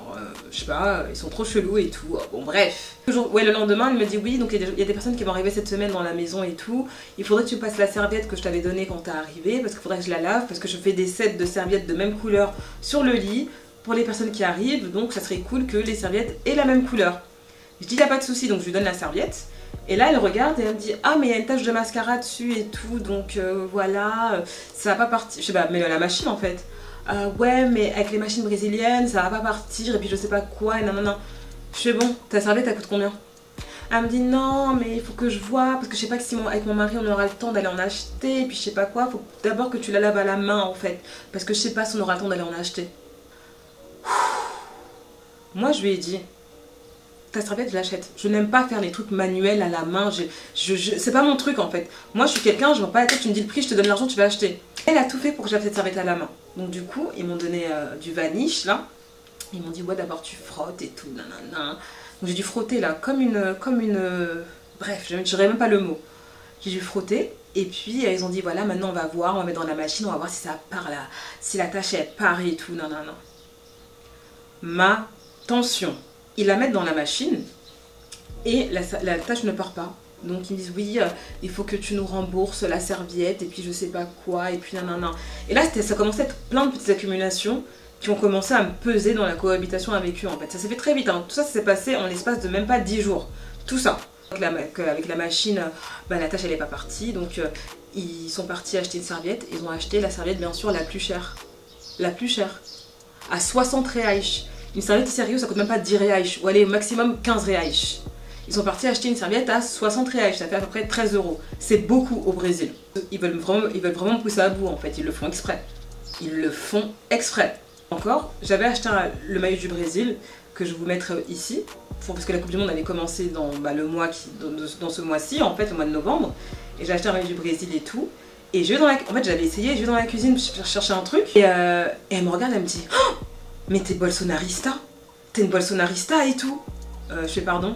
sais pas, ils sont trop chelous et tout. Bon bref. Ouais, le lendemain elle me dit oui, donc il y a des personnes qui vont arriver cette semaine dans la maison et tout. Il faudrait que tu passes la serviette que je t'avais donnée quand t'es arrivé, parce qu'il faudrait que je la lave, parce que je fais des sets de serviettes de même couleur sur le lit pour les personnes qui arrivent, donc ça serait cool que les serviettes aient la même couleur. Je dis y a pas de souci, donc je lui donne la serviette. Et là elle regarde et elle me dit ah mais il y a une tache de mascara dessus et tout, donc voilà, ça va pas partir. Je sais pas, mais la machine en fait. Ouais mais avec les machines brésiliennes ça va pas partir et puis je sais pas quoi et non. Je fais bon, ta serviette elle coûte combien? Elle me dit non mais il faut que je vois parce que je sais pas que si avec mon mari on aura le temps d'aller en acheter et puis je sais pas quoi, faut d'abord que tu la laves à la main en fait parce que je sais pas si on aura le temps d'aller en acheter. Moi je lui ai dit ta serviette je l'achète, je n'aime pas faire les trucs manuels à la main, c'est pas mon truc en fait. Moi je suis quelqu'un, je vends pas la tête, tu me dis le prix, je te donne l'argent, tu vas acheter. Elle a tout fait pour que j'achète cette serviette à la main. Donc du coup ils m'ont donné du vanish là. Ils m'ont dit ouais d'abord tu frottes et tout, nanana. Donc j'ai dû frotter là comme une... Bref, je dirais même pas le mot. J'ai dû frotter et puis ils ont dit voilà maintenant on va voir, on va mettre dans la machine, on va voir si ça part là, si la tâche elle part et tout, nanana. Ma tension. Ils la mettent dans la machine et la tâche ne part pas. Donc ils me disent oui, il faut que tu nous rembourses la serviette et puis je sais pas quoi et puis nanana. Et là ça commençait à être plein de petites accumulations qui ont commencé à me peser dans la cohabitation avec eux en fait. Ça s'est fait très vite, hein. Tout ça s'est passé en l'espace de même pas 10 jours. Tout ça. Avec la machine, bah, la tâche elle est pas partie. Donc ils sont partis acheter une serviette. Ils ont acheté la serviette bien sûr la plus chère. La plus chère. À 60 reais. Une serviette sérieuse ça coûte même pas 10 reais. Ou allez maximum 15 reais. Ils sont partis acheter une serviette à 60 reais, ça fait à peu près 13 €. C'est beaucoup au Brésil. Ils veulent vraiment me pousser à bout en fait, ils le font exprès. Ils le font exprès. Encore, j'avais acheté le maillot du Brésil que je vais vous mettre ici, parce que la Coupe du Monde avait commencé dans dans ce mois-ci, en fait, le mois de novembre. Et j'ai acheté un maillot du Brésil et tout. Et je vais en fait, j'avais essayé, je vais dans la cuisine chercher un truc. Et elle me regarde, elle me dit oh, mais t'es bolsonarista? T'es une bolsonarista et tout. Je fais pardon.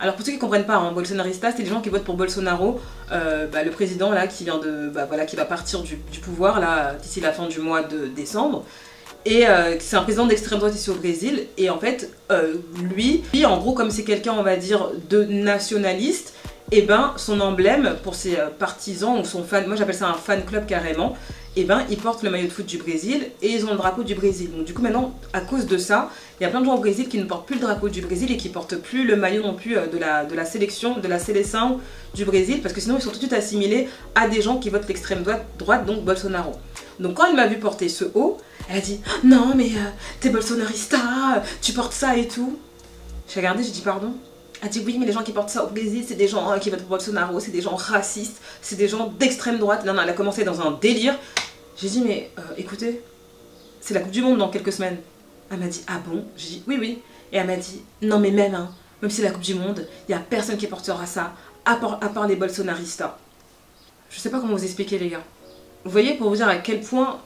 Alors pour ceux qui ne comprennent pas, hein, bolsonarista, c'est les gens qui votent pour Bolsonaro, le président là qui vient de, qui va partir du pouvoir là d'ici la fin du mois de décembre. Et c'est un président d'extrême droite ici au Brésil. Et en fait, lui, en gros, comme c'est quelqu'un, on va dire, de nationaliste, et ben son emblème pour ses partisans ou son fan, moi j'appelle ça un fan club carrément, et ben ils portent le maillot de foot du Brésil et ils ont le drapeau du Brésil. Donc du coup maintenant, à cause de ça, il y a plein de gens au Brésil qui ne portent plus le drapeau du Brésil et qui portent plus le maillot non plus de la sélection, de la séleção du Brésil, parce que sinon ils sont tout de suite assimilés à des gens qui votent l'extrême droite, donc Bolsonaro. Donc quand elle m'a vu porter ce haut, elle a dit « Non mais t'es bolsonarista, tu portes ça et tout ». J'ai regardé, j'ai dit « Pardon ». Elle a dit « Oui mais les gens qui portent ça au Brésil, c'est des gens qui votent pour Bolsonaro, c'est des gens racistes, c'est des gens d'extrême droite ». Non, elle a commencé dans un délire. J'ai dit « Mais écoutez, c'est la Coupe du Monde dans quelques semaines ». Elle m'a dit « Ah bon ?» J'ai dit « Oui, oui ». Et elle m'a dit « Non mais même si c'est la Coupe du Monde, il n'y a personne qui portera ça, à part les bolsonaristas ». Je sais pas comment vous expliquer les gars. Vous voyez, pour vous dire à quel point,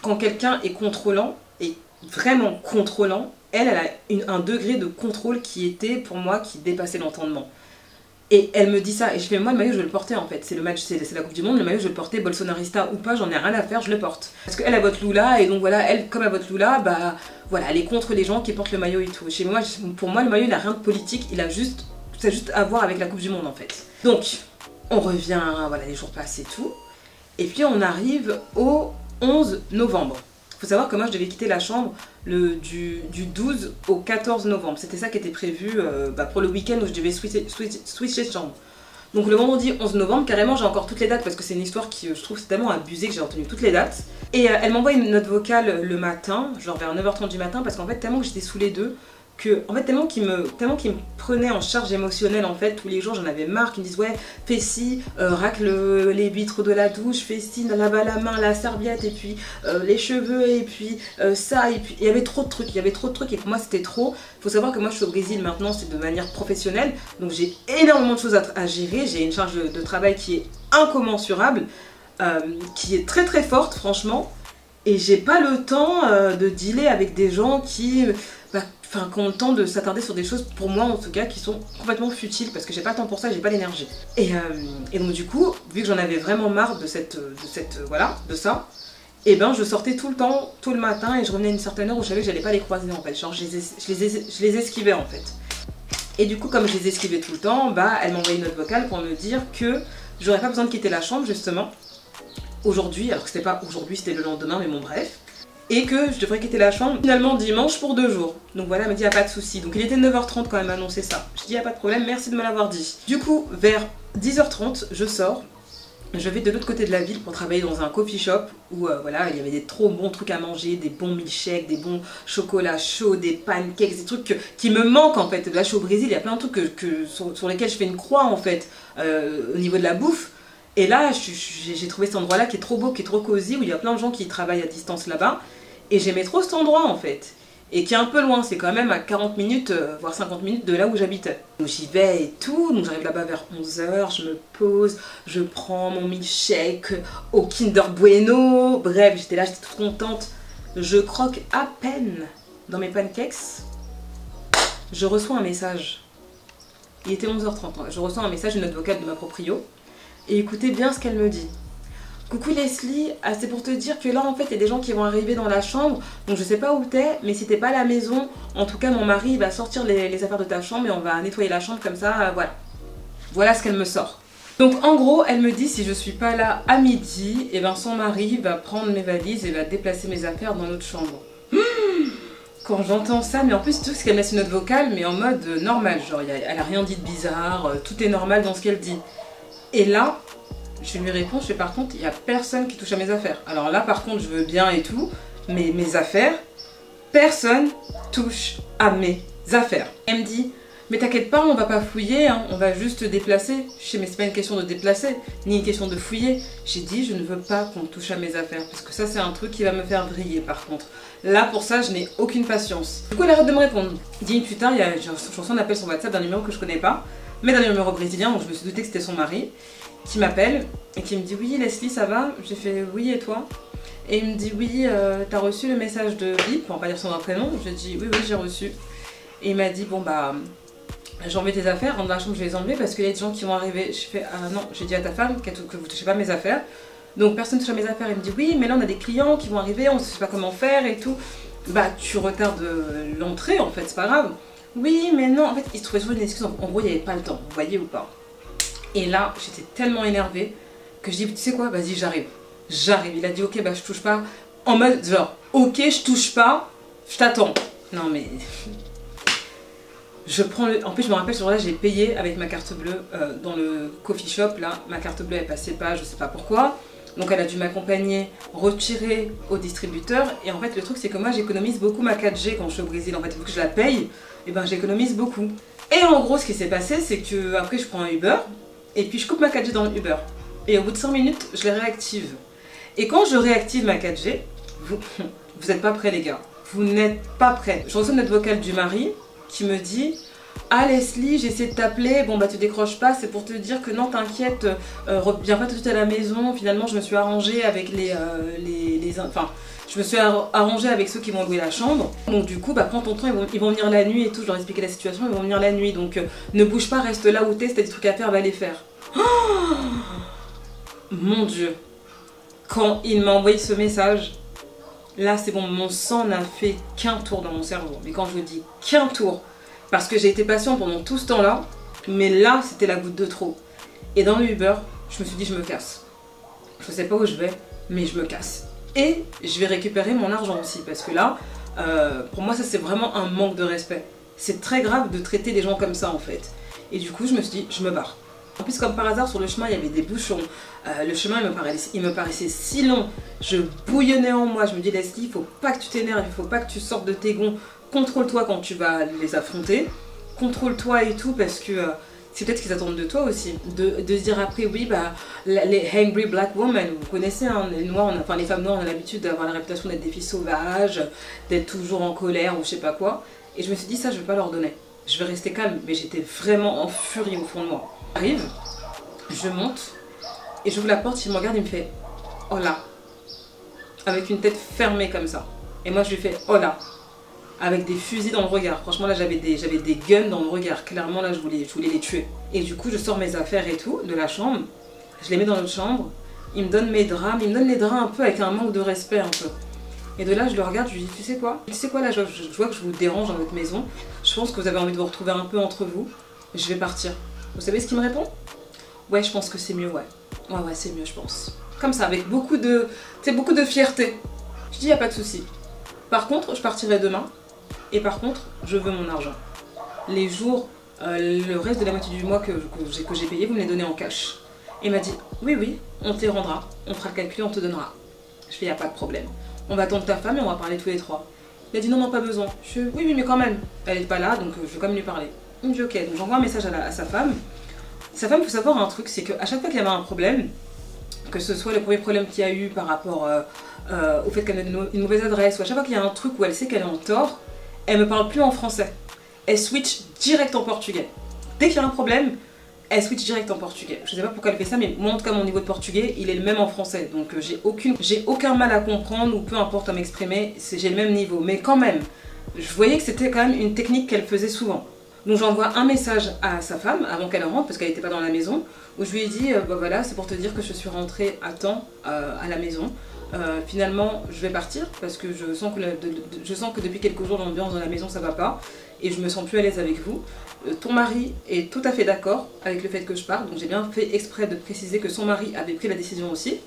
quand quelqu'un est contrôlant, et vraiment contrôlant, elle a un degré de contrôle qui était, pour moi, qui dépassait l'entendement. Et elle me dit ça, et je fais moi le maillot je vais le porter en fait, c'est le match, c'est la Coupe du Monde, le maillot je vais le porter, bolsonarista ou pas, j'en ai rien à faire, je le porte. Parce qu'elle vote Lula, et donc voilà, elle, comme elle vote Lula, bah voilà, elle est contre les gens qui portent le maillot et tout. Chez moi, pour moi le maillot il n'a rien de politique, il a juste, ça a juste à voir avec la Coupe du Monde en fait. Donc, on revient, voilà, les jours passent et tout, et puis on arrive au 11 novembre. Faut savoir que moi je devais quitter la chambre du 12 au 14 novembre. C'était ça qui était prévu pour le week-end où je devais switcher de chambre. Donc le vendredi 11 novembre, carrément j'ai encore toutes les dates parce que c'est une histoire qui je trouve c'est tellement abusé que j'ai retenu toutes les dates. Et elle m'envoie une note vocale le matin, genre vers 9h30 du matin, parce qu'en fait tellement que j'étais sous les deux, tellement qu'il me prenait en charge émotionnelle en fait tous les jours, j'en avais marre qu'ils me disent ouais fais ci, racle les vitres de la douche, fais ci, lave la main, la serviette et puis les cheveux et puis ça, et puis il y avait trop de trucs, et pour moi c'était trop. Faut savoir que moi je suis au Brésil maintenant, c'est de manière professionnelle, donc j'ai énormément de choses à gérer, j'ai une charge de travail qui est incommensurable, qui est très très forte franchement, et j'ai pas le temps de dealer avec des gens qui ont le temps de s'attarder sur des choses, pour moi en tout cas, qui sont complètement futiles parce que j'ai pas le temps pour ça, j'ai pas l'énergie. Et donc du coup, vu que j'en avais vraiment marre de ça, et ben je sortais tout le temps, tôt le matin, et je revenais à une certaine heure où je savais que j'allais pas les croiser en fait, genre je les esquivais en fait. Et du coup, comme je les esquivais tout le temps, elle m'envoyait une note vocale pour me dire que j'aurais pas besoin de quitter la chambre justement aujourd'hui, alors que c'était pas aujourd'hui, c'était le lendemain, mais bon bref. Et que je devrais quitter la chambre finalement dimanche pour 2 jours. Donc voilà, elle m'a dit, y a pas de souci. Donc il était 9h30 quand elle m'a annoncé ça. Je dis, y a pas de problème, merci de me l'avoir dit. Du coup, vers 10h30, je sors. Je vais de l'autre côté de la ville pour travailler dans un coffee shop où voilà, il y avait des trop bons trucs à manger, des bons milkshakes, des bons chocolats chauds, des pancakes, des trucs qui me manquent en fait. Là, je suis au Brésil, il y a plein de trucs sur lesquels je fais une croix en fait au niveau de la bouffe. Et là, j'ai trouvé cet endroit-là qui est trop beau, qui est trop cosy, où il y a plein de gens qui travaillent à distance là-bas. Et j'aimais trop cet endroit en fait. Et qui est un peu loin, c'est quand même à 40 minutes, voire 50 minutes de là où j'habitais. Donc j'y vais et tout, donc j'arrive là-bas vers 11h, je me pose, je prends mon milkshake au Kinder Bueno. Bref, j'étais là, j'étais toute contente. Je croque à peine dans mes pancakes. Je reçois un message. Il était 11h30, je reçois un message, une note vocale de ma proprio. Et écoutez bien ce qu'elle me dit. Coucou Leslie, c'est pour te dire que là en fait il y a des gens qui vont arriver dans la chambre, donc je sais pas où t'es, mais si t'es pas à la maison, en tout cas mon mari il va sortir les affaires de ta chambre et on va nettoyer la chambre comme ça, voilà. Voilà ce qu'elle me sort. Donc en gros elle me dit si je suis pas là à midi, et ben son mari va prendre mes valises et va déplacer mes affaires dans notre chambre. Quand j'entends ça, mais en plus tout ce qu'elle me laisse une note vocale, mais en mode normal, genre elle a rien dit de bizarre, tout est normal dans ce qu'elle dit. Et là, je lui réponds, je fais par contre, il n'y a personne qui touche à mes affaires. Alors là, par contre, je veux bien et tout, mais mes affaires, personne touche à mes affaires. Elle me dit, mais t'inquiète pas, on va pas fouiller, hein, on va juste déplacer. Je sais, mais c'est pas une question de déplacer, ni une question de fouiller. J'ai dit, je ne veux pas qu'on touche à mes affaires, parce que ça, c'est un truc qui va me faire vriller par contre. Là, pour ça, je n'ai aucune patience. Du coup, elle arrête de me répondre. 10 minutes plus tard, j'ai reçu un appel sur WhatsApp d'un numéro que je connais pas, mais d'un numéro brésilien, donc je me suis doutée que c'était son mari, qui m'appelle et qui me dit oui Leslie ça va? J'ai fait oui et toi? Et il me dit oui t'as reçu le message de Bip, on va pas dire son vrai prénom, je dis oui j'ai reçu. Et il m'a dit bon j'ai enlevé tes affaires, rentre dans la chambre je vais les enlever parce qu'il y a des gens qui vont arriver. Je fais ah non, j'ai dit à ta femme que vous touchez pas mes affaires, donc personne touche à mes affaires. Il me dit oui mais là on a des clients qui vont arriver, on sait pas comment faire et tout. Tu retardes l'entrée en fait, c'est pas grave. Oui mais non, en fait il se trouvait toujours une excuse, en gros il n'y avait pas le temps, vous voyez ou pas? Et là, j'étais tellement énervée que je dis, tu sais quoi, vas-y, j'arrive. J'arrive. Il a dit, ok, je touche pas. En mode, genre, ok, je touche pas, je t'attends. Non, mais. Je prends le. En plus, je me rappelle, ce jour-là, j'ai payé avec ma carte bleue dans le coffee shop. Là, ma carte bleue, elle passait pas, je sais pas pourquoi. Donc, elle a dû m'accompagner, retirer au distributeur. Et en fait, le truc, c'est que moi, j'économise beaucoup ma 4G quand je suis au Brésil. En fait, vu que je la paye, et j'économise beaucoup. Et en gros, ce qui s'est passé, c'est que après, je prends un Uber. Et puis je coupe ma 4G dans le Uber. Et au bout de 5 minutes, je les réactive. Et quand je réactive ma 4G, vous n'êtes pas prêts les gars. Vous n'êtes pas prêts. Je reçois une note vocale du mari qui me dit ah Leslie, j'ai essayé de t'appeler, bon tu décroches pas, c'est pour te dire que non t'inquiète, reviens pas tout de suite à la maison, finalement je me suis arrangée avec Je me suis arrangée avec ceux qui vont louer la chambre. Donc du coup, bah, prends ton temps, ils vont venir la nuit et tout. Je leur ai expliqué la situation, ils vont venir la nuit. Donc ne bouge pas, reste là où t'es. Si t'as des trucs à faire, va les faire. Oh mon Dieu. Quand il m'a envoyé ce message, là c'est bon, mon sang n'a fait qu'un tour dans mon cerveau. Mais quand je vous dis qu'un tour, parce que j'ai été patiente pendant tout ce temps-là, mais là c'était la goutte de trop. Et dans le Uber, je me suis dit je me casse. Je sais pas où je vais, mais je me casse. Et je vais récupérer mon argent aussi, parce que là, pour moi ça c'est vraiment un manque de respect. C'est très grave de traiter des gens comme ça en fait. Et du coup je me suis dit je me barre. En plus comme par hasard sur le chemin il y avait des bouchons. Le chemin il me paraissait si long. Je bouillonnais en moi. Je me dis Leslie, il faut pas que tu t'énerves, il faut pas que tu sortes de tes gonds. Contrôle-toi quand tu vas les affronter. Contrôle-toi et tout parce que c'est peut-être ce qu'ils attendent de toi aussi. De se dire après oui bah les angry black women, vous connaissez hein, les noirs, enfin les femmes noires on a l'habitude d'avoir la réputation d'être des filles sauvages, d'être toujours en colère ou je sais pas quoi. Et je me suis dit ça je vais pas leur donner. Je vais rester calme, mais j'étais vraiment en furie au fond de moi. J'arrive, je monte et j'ouvre la porte, il me regarde, il me fait « Oh là !» avec une tête fermée comme ça. Et moi je lui fais « Oh là !» avec des fusils dans le regard. Franchement là j'avais des guns dans le regard. Clairement là je voulais les tuer. Et du coup je sors mes affaires et tout de la chambre. Je les mets dans notre chambre. Il me donne mes draps, mais il me donne les draps un peu avec un manque de respect un peu. Et de là je le regarde, je lui dis tu sais quoi là je vois que je vous dérange dans votre maison. Je pense que vous avez envie de vous retrouver un peu entre vous. Je vais partir. Vous savez ce qu'il me répond? Ouais, je pense que c'est mieux, ouais. Ouais, c'est mieux, je pense. Comme ça, avec beaucoup de fierté. Je dis, y a pas de souci. Par contre, je partirai demain. Et par contre, je veux mon argent. Les jours, le reste de la moitié du mois que j'ai payé, vous me les donnez en cash. Et il m'a dit, oui, on te les rendra. On fera le calcul, on te donnera. Je fais, y a pas de problème. On va attendre ta femme et on va parler tous les trois. Il a dit, non, pas besoin. Je fais, oui, mais quand même. Elle est pas là, donc je vais quand même lui parler. Il me dit ok, donc j'envoie un message à sa femme. Sa femme, il faut savoir un truc, c'est qu'à chaque fois qu'il y avait un problème, que ce soit le premier problème qu'il y a eu par rapport au fait qu'elle a une mauvaise adresse, ou à chaque fois qu'il y a un truc où elle sait qu'elle est en tort, elle me parle plus en français. Elle switch direct en portugais. Dès qu'il y a un problème, elle switch direct en portugais. Je sais pas pourquoi elle fait ça, mais moi en tout cas mon niveau de portugais, il est le même en français. Donc j'ai aucun mal à comprendre, ou peu importe à m'exprimer, j'ai le même niveau. Mais quand même, je voyais que c'était quand même une technique qu'elle faisait souvent. Donc j'envoie un message à sa femme avant qu'elle rentre parce qu'elle n'était pas dans la maison, où je lui ai dit bah voilà, c'est pour te dire que je suis rentrée à temps à la maison. Finalement je vais partir parce que je sens que depuis quelques jours l'ambiance dans la maison ça va pas et je me sens plus à l'aise avec vous. Ton mari est tout à fait d'accord avec le fait que je parte, donc j'ai bien fait exprès de préciser que son mari avait pris la décision aussi.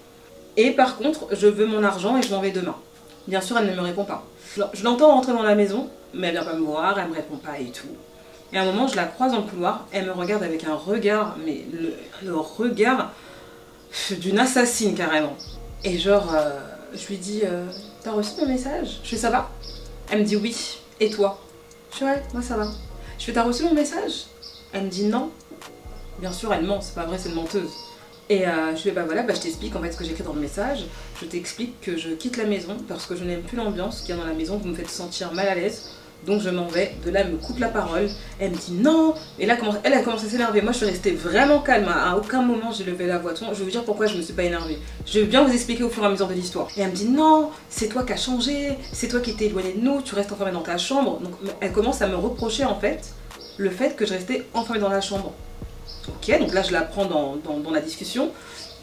Et par contre je veux mon argent et je m'en vais demain. Bien sûr elle ne me répond pas. Je l'entends rentrer dans la maison mais elle vient pas me voir, elle me répond pas et tout. Et à un moment, je la croise dans le couloir, elle me regarde avec un regard, mais le regard d'une assassine carrément. Et genre, je lui dis, t'as reçu mon message? Je fais, ça va? Elle me dit oui, et toi? Je fais, ouais, moi ça va. Je fais, t'as reçu mon message? Elle me dit non. Bien sûr, elle ment, c'est pas vrai, c'est une menteuse. Et je fais, bah voilà, bah, je t'explique en fait ce que j'écris dans le message. Je t'explique que je quitte la maison parce que je n'aime plus l'ambiance qu'il y a dans la maison, vous me faites sentir mal à l'aise. Donc je m'en vais, de là elle me coupe la parole, elle me dit non, et là elle a commencé à s'énerver. Moi je suis restée vraiment calme, à aucun moment j'ai levé la voix. Je vais vous dire pourquoi je me suis pas énervée. Je vais bien vous expliquer au fur et à mesure de l'histoire. Et elle me dit non, c'est toi qui as changé, c'est toi qui t'es éloigné de nous, tu restes enfermée dans ta chambre. Donc elle commence à me reprocher en fait le fait que je restais enfermée dans la chambre. Ok, donc là je la prends dans la discussion.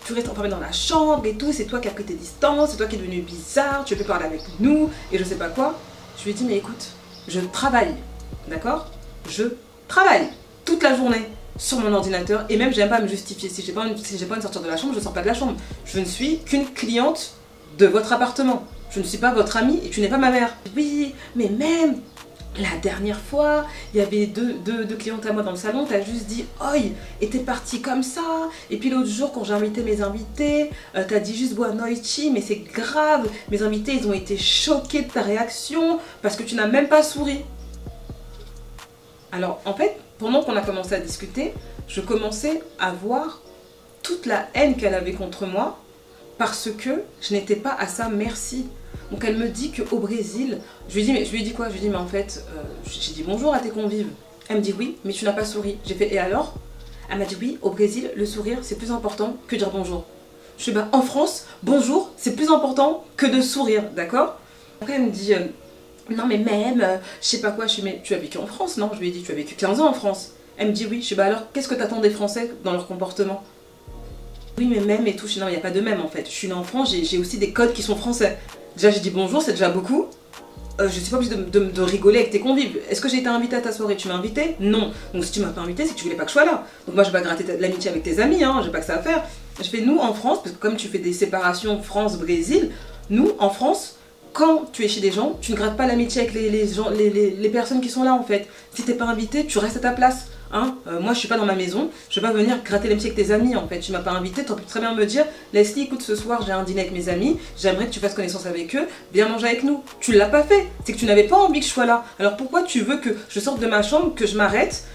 Tu restes enfermée dans la chambre et tout, c'est toi qui as pris tes distances, c'est toi qui es devenu bizarre, tu veux plus parler avec nous et je sais pas quoi. Je lui ai dit mais écoute, je travaille, d'accord? Je travaille toute la journée sur mon ordinateur et même j'aime pas me justifier. Si j'ai pas envie de sortir de la chambre, je ne sors pas de la chambre. Je ne suis qu'une cliente de votre appartement. Je ne suis pas votre amie et tu n'es pas ma mère. Oui, mais même la dernière fois, il y avait deux clientes à moi dans le salon, t'as juste dit « Oi !» et t'es partie comme ça. Et puis l'autre jour, quand j'ai invité mes invités, t'as dit juste « Boa noite !» mais c'est grave. Mes invités, ils ont été choqués de ta réaction parce que tu n'as même pas souri. Alors, en fait, pendant qu'on a commencé à discuter, je commençais à voir toute la haine qu'elle avait contre moi parce que je n'étais pas à sa merci. Donc elle me dit qu'au Brésil, je lui ai dit quoi? Je lui ai dit mais en fait, j'ai dit bonjour à tes convives. Elle me dit oui, mais tu n'as pas souri. J'ai fait et alors? Elle m'a dit oui, au Brésil, le sourire c'est plus important que dire bonjour. Je fais bah en France, bonjour, c'est plus important que de sourire, d'accord? Après elle me dit non mais même, je sais pas quoi, je suis mais tu as vécu en France, non? Je lui ai dit tu as vécu 15 ans en France. Elle me dit oui, je sais bah alors qu'est-ce que t'attends des Français dans leur comportement? Oui mais même et tout, je dis non il n'y a pas de même en fait, je suis née en France, j'ai aussi des codes qui sont français. Déjà j'ai dit bonjour, c'est déjà beaucoup. Je suis pas obligée de rigoler avec tes convives. Est-ce que j'ai été invitée à ta soirée? Tu m'as invitée? Non. Donc si tu m'as pas invitée, c'est que tu voulais pas que je sois là. Donc moi je vais pas gratter l'amitié avec tes amis, hein, j'ai pas que ça à faire. Je fais nous en France, parce que comme tu fais des séparations France-Brésil, nous en France, quand tu es chez des gens, tu ne grattes pas l'amitié avec les personnes qui sont là en fait. Si t'es pas invité, tu restes à ta place. Hein, moi je suis pas dans ma maison, je vais pas venir gratter l'amitié avec tes amis en fait. Tu m'as pas invité, tu aurais pu très bien me dire Leslie écoute ce soir j'ai un dîner avec mes amis, j'aimerais que tu fasses connaissance avec eux, viens manger avec nous. Tu l'as pas fait, c'est que tu n'avais pas envie que je sois là. Alors pourquoi tu veux que je sorte de ma chambre, que je m'arrête,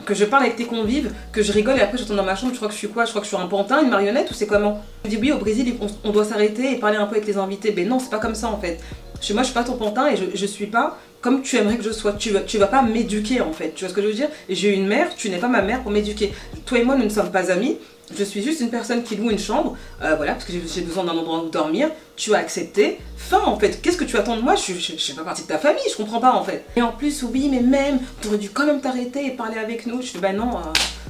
que je parle avec tes convives, que je rigole et après je retourne dans ma chambre, tu crois que je suis quoi? Je crois que je suis un pantin, une marionnette ou c'est comment? Je dis oui au Brésil on doit s'arrêter et parler un peu avec les invités, mais non c'est pas comme ça en fait. Chez moi je suis pas ton pantin et je suis pas comme tu aimerais que je sois. Tu vas pas m'éduquer en fait, tu vois ce que je veux dire? J'ai une mère, tu n'es pas ma mère pour m'éduquer. Toi et moi nous ne sommes pas amis, je suis juste une personne qui loue une chambre, voilà, parce que j'ai besoin d'un endroit où dormir, tu as accepté, fin en fait, qu'est-ce que tu attends de moi? Je fais pas partie de ta famille, je comprends pas en fait. Et en plus oui mais même, tu aurais dû quand même t'arrêter et parler avec nous. Je fais bah non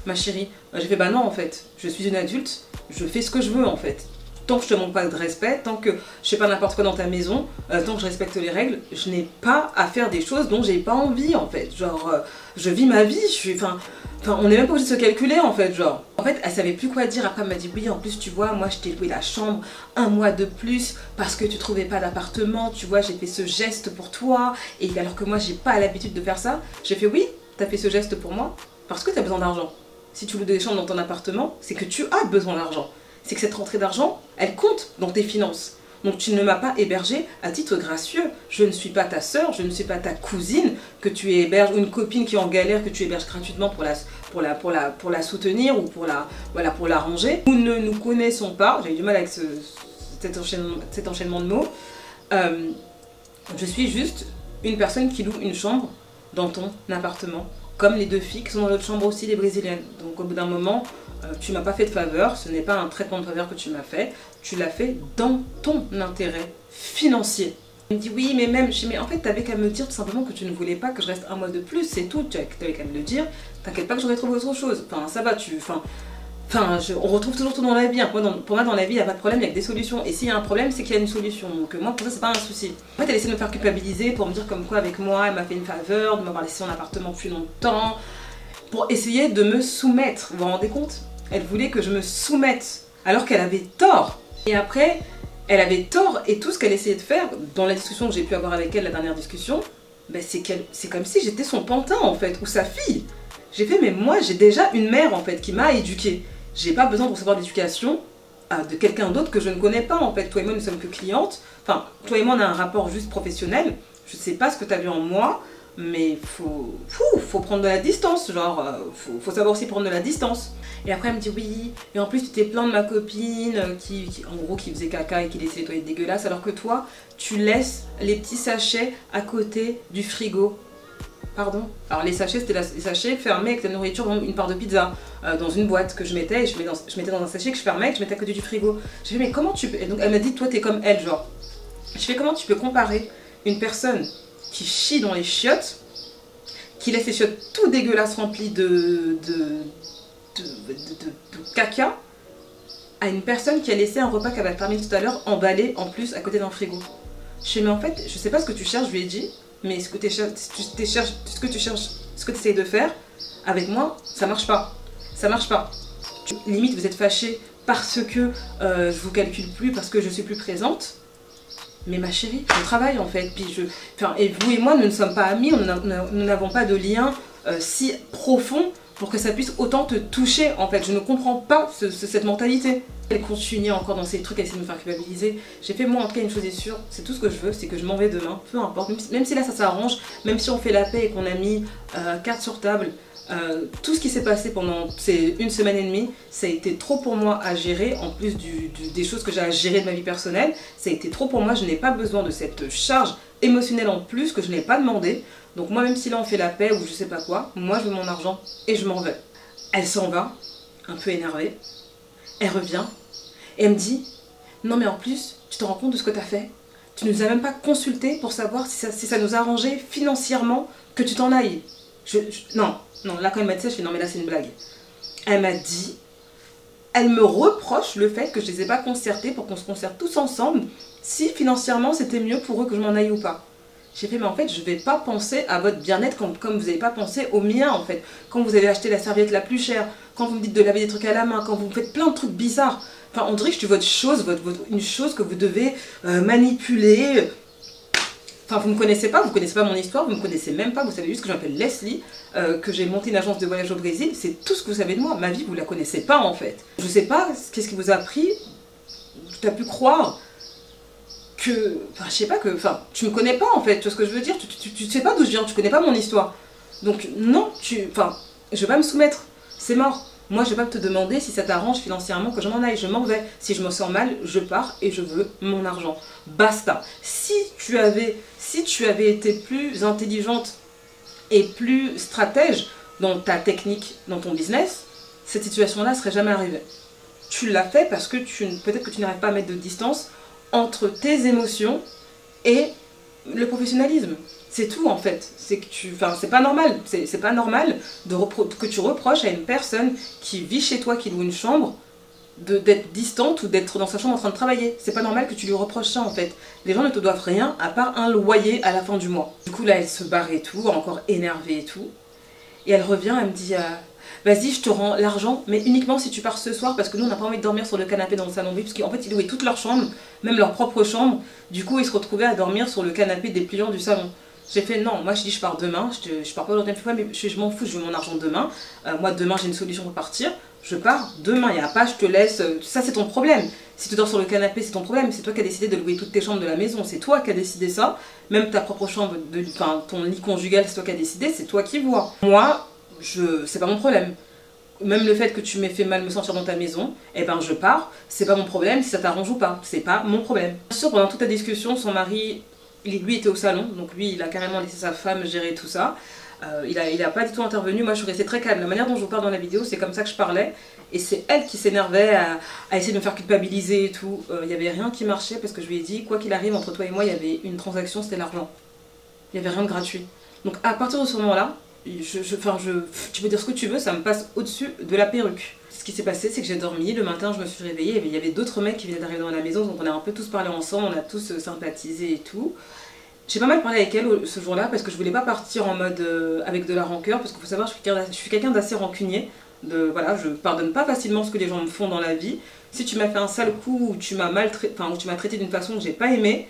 ma chérie, j'ai fait bah non en fait, je suis une adulte, je fais ce que je veux en fait. Tant que je te manque pas de respect, tant que je fais pas n'importe quoi dans ta maison, tant que je respecte les règles, je n'ai pas à faire des choses dont j'ai pas envie en fait. Genre, je vis ma vie, je suis. Enfin, on n'est même pas obligé de se calculer en fait, genre. En fait, elle savait plus quoi dire. Après, elle m'a dit oui, en plus, tu vois, moi je t'ai loué la chambre un mois de plus parce que tu trouvais pas d'appartement, tu vois, j'ai fait ce geste pour toi, et alors que moi j'ai pas l'habitude de faire ça. J'ai fait oui, t'as fait ce geste pour moi parce que t'as besoin d'argent. Si tu loues des chambres dans ton appartement, c'est que tu as besoin d'argent. C'est que cette rentrée d'argent, elle compte dans tes finances. Donc tu ne m'as pas hébergée à titre gracieux. Je ne suis pas ta soeur, je ne suis pas ta cousine que tu héberges, ou une copine qui est en galère que tu héberges gratuitement pour la soutenir ou pour la ranger. Nous ne nous connaissons pas, j'ai eu du mal avec cet enchaînement de mots. Je suis juste une personne qui loue une chambre dans ton appartement, comme les deux filles qui sont dans notre chambre aussi, les brésiliennes. Donc au bout d'un moment, tu m'as pas fait de faveur, ce n'est pas un traitement de faveur que tu m'as fait, tu l'as fait dans ton intérêt financier. Il me dit oui mais même, je dis mais en fait t'avais qu'à me dire tout simplement que tu ne voulais pas que je reste un mois de plus, c'est tout, tu avais qu'à me le dire, t'inquiète pas que j'aurais trouvé autre chose, enfin ça va, on retrouve toujours tout dans la vie, pour moi dans la vie il n'y a pas de problème, il y a que des solutions, et s'il y a un problème c'est qu'il y a une solution, donc moi pour ça c'est pas un souci. En fait elle essaie de me faire culpabiliser pour me dire comme quoi avec moi elle m'a fait une faveur, de m'avoir laissé son appartement plus longtemps, pour essayer de me soumettre, vous vous rendez compte? Elle voulait que je me soumette, alors qu'elle avait tort. Et après, elle avait tort, et tout ce qu'elle essayait de faire, dans la discussion que j'ai pu avoir avec elle, la dernière discussion, ben c'est comme si j'étais son pantin en fait, ou sa fille. J'ai fait, mais moi j'ai déjà une mère en fait qui m'a éduquée. J'ai pas besoin de recevoir l'éducation de quelqu'un d'autre que je ne connais pas en fait. Toi et moi nous sommes que clientes, enfin toi et moi on a un rapport juste professionnel. Je sais pas ce que tu as vu en moi, mais faut prendre de la distance, genre faut savoir aussi prendre de la distance. Et après elle me dit oui, et en plus tu t'es plaint de ma copine en gros qui faisait caca et qui laissait les toilettes dégueulasses, alors que toi tu laisses les petits sachets à côté du frigo. Pardon. Alors les sachets c'était les sachets fermés avec la nourriture, une part de pizza dans une boîte que je mettais, et je mettais dans un sachet que je fermais et que je mettais à côté du frigo. J'ai fait mais comment tu peux... Et donc elle m'a dit toi t'es comme elle genre. Je fais comment tu peux comparer une personne qui chie dans les chiottes, qui laisse les chiottes tout dégueulasses remplies de caca, à une personne qui a laissé un repas qu'elle avait terminé tout à l'heure emballé en plus à côté d'un frigo. Je fais mais en fait je sais pas ce que tu cherches, je lui ai dit, mais ce que tu essayes de faire avec moi ça marche pas, ça marche pas. Limite vous êtes fâchés parce que je vous calcule plus, parce que je suis plus présente. Mais ma chérie, je travaille en fait, et vous et moi nous ne sommes pas amis, nous n'avons pas de lien si profond pour que ça puisse autant te toucher en fait. Je ne comprends pas cette mentalité. Elle continue encore dans ces trucs, elle essaie de me faire culpabiliser. J'ai fait moi en tout cas une chose est sûre, c'est tout ce que je veux, c'est que je m'en vais demain, peu importe, même si là ça s'arrange, même si on fait la paix et qu'on a mis carte sur table. Tout ce qui s'est passé pendant ces 1 semaine et demie, ça a été trop pour moi à gérer, en plus des choses que j'ai à gérer de ma vie personnelle, ça a été trop pour moi, je n'ai pas besoin de cette charge émotionnelle en plus que je n'ai pas demandé. Donc moi même si là on fait la paix ou je sais pas quoi, moi je veux mon argent et je m'en vais. Elle s'en va, un peu énervée, Elle revient et elle me dit, non mais en plus, tu te rends compte de ce que tu as fait? Tu nous as même pas consulté pour savoir si ça nous arrangeait financièrement que tu t'en ailles. Non, là quand elle m'a dit ça, je fais non mais là c'est une blague. Elle m'a dit, elle me reproche le fait que je les ai pas concertés pour qu'on se concerte tous ensemble si financièrement c'était mieux pour eux que je m'en aille ou pas. J'ai fait mais en fait je vais pas penser à votre bien-être comme vous n'avez pas pensé au mien en fait. Quand vous avez acheté la serviette la plus chère, quand vous me dites de laver des trucs à la main, quand vous me faites plein de trucs bizarres. Enfin on dirait que je suis votre chose, une chose que vous devez manipuler. Enfin, vous ne me connaissez pas mon histoire, vous ne me connaissez même pas, vous savez juste que je m'appelle Leslie, que j'ai monté une agence de voyage au Brésil, c'est tout ce que vous savez de moi. Ma vie, vous ne la connaissez pas en fait. Je ne sais pas qu'est-ce qui vous a appris, tu as pu croire que. Enfin, je sais pas que. Enfin, tu me connais pas en fait, tu vois ce que je veux dire, tu sais pas d'où je viens, tu connais pas mon histoire. Donc, non, enfin, je vais pas me soumettre, c'est mort. Moi, je vais pas te demander si ça t'arrange financièrement que je m'en aille, je m'en vais. Si je me sens mal, je pars et je veux mon argent. Basta. Si tu avais été plus intelligente et plus stratège dans ta technique, dans ton business, cette situation-là ne serait jamais arrivée. Tu l'as fait parce que peut-être que tu n'arrives pas à mettre de distance entre tes émotions et le professionnalisme. C'est tout en fait. C'est que c'est pas normal. C'est pas normal que tu reproches à une personne qui vit chez toi, qui loue une chambre, d'être distante ou d'être dans sa chambre en train de travailler. C'est pas normal que tu lui reproches ça en fait. Les gens ne te doivent rien à part un loyer à la fin du mois. Du coup là elle se barre et tout, encore énervée et tout. Et elle revient, elle me dit vas-y je te rends l'argent mais uniquement si tu pars ce soir parce que nous on n'a pas envie de dormir sur le canapé dans le salon parce qu'en fait ils louaient toute leur chambre, même leur propre chambre. Du coup ils se retrouvaient à dormir sur le canapé dépliant du salon. J'ai fait non, moi je dis je pars demain, je pars pas aujourd'hui une fois mais je m'en fous, je veux mon argent demain. Moi demain j'ai une solution pour partir. Je pars demain, il n'y a pas, je te laisse, ça c'est ton problème. Si tu dors sur le canapé, c'est ton problème, c'est toi qui as décidé de louer toutes tes chambres de la maison, c'est toi qui as décidé ça. Même ta propre chambre, enfin ton lit conjugal, c'est toi qui as décidé, c'est toi qui vois. Moi, c'est pas mon problème. Même le fait que tu m'aies fait mal me sentir dans ta maison, eh ben je pars, c'est pas mon problème si ça t'arrange ou pas, c'est pas mon problème. Bien sûr, pendant toute la discussion, son mari, lui était au salon, donc lui il a carrément laissé sa femme gérer tout ça. Il a pas du tout intervenu, moi je suis restée très calme. La manière dont je vous parle dans la vidéo, c'est comme ça que je parlais. Et c'est elle qui s'énervait à essayer de me faire culpabiliser et tout. Il n'y avait rien qui marchait parce que je lui ai dit, quoi qu'il arrive, entre toi et moi, il y avait une transaction, c'était l'argent. Il n'y avait rien de gratuit. Donc à partir de ce moment-là, tu peux dire ce que tu veux, ça me passe au-dessus de la perruque. Ce qui s'est passé, c'est que j'ai dormi, le matin je me suis réveillée, il y avait d'autres mecs qui venaient d'arriver dans la maison, donc on a un peu tous parlé ensemble, on a tous sympathisé et tout. J'ai pas mal parlé avec elle ce jour-là parce que je voulais pas partir en mode avec de la rancœur, parce qu'il faut savoir je suis quelqu'un d'assez rancunier. Voilà, je pardonne pas facilement ce que les gens me font dans la vie. Si tu m'as fait un sale coup ou tu m'as traité d'une façon que j'ai pas aimée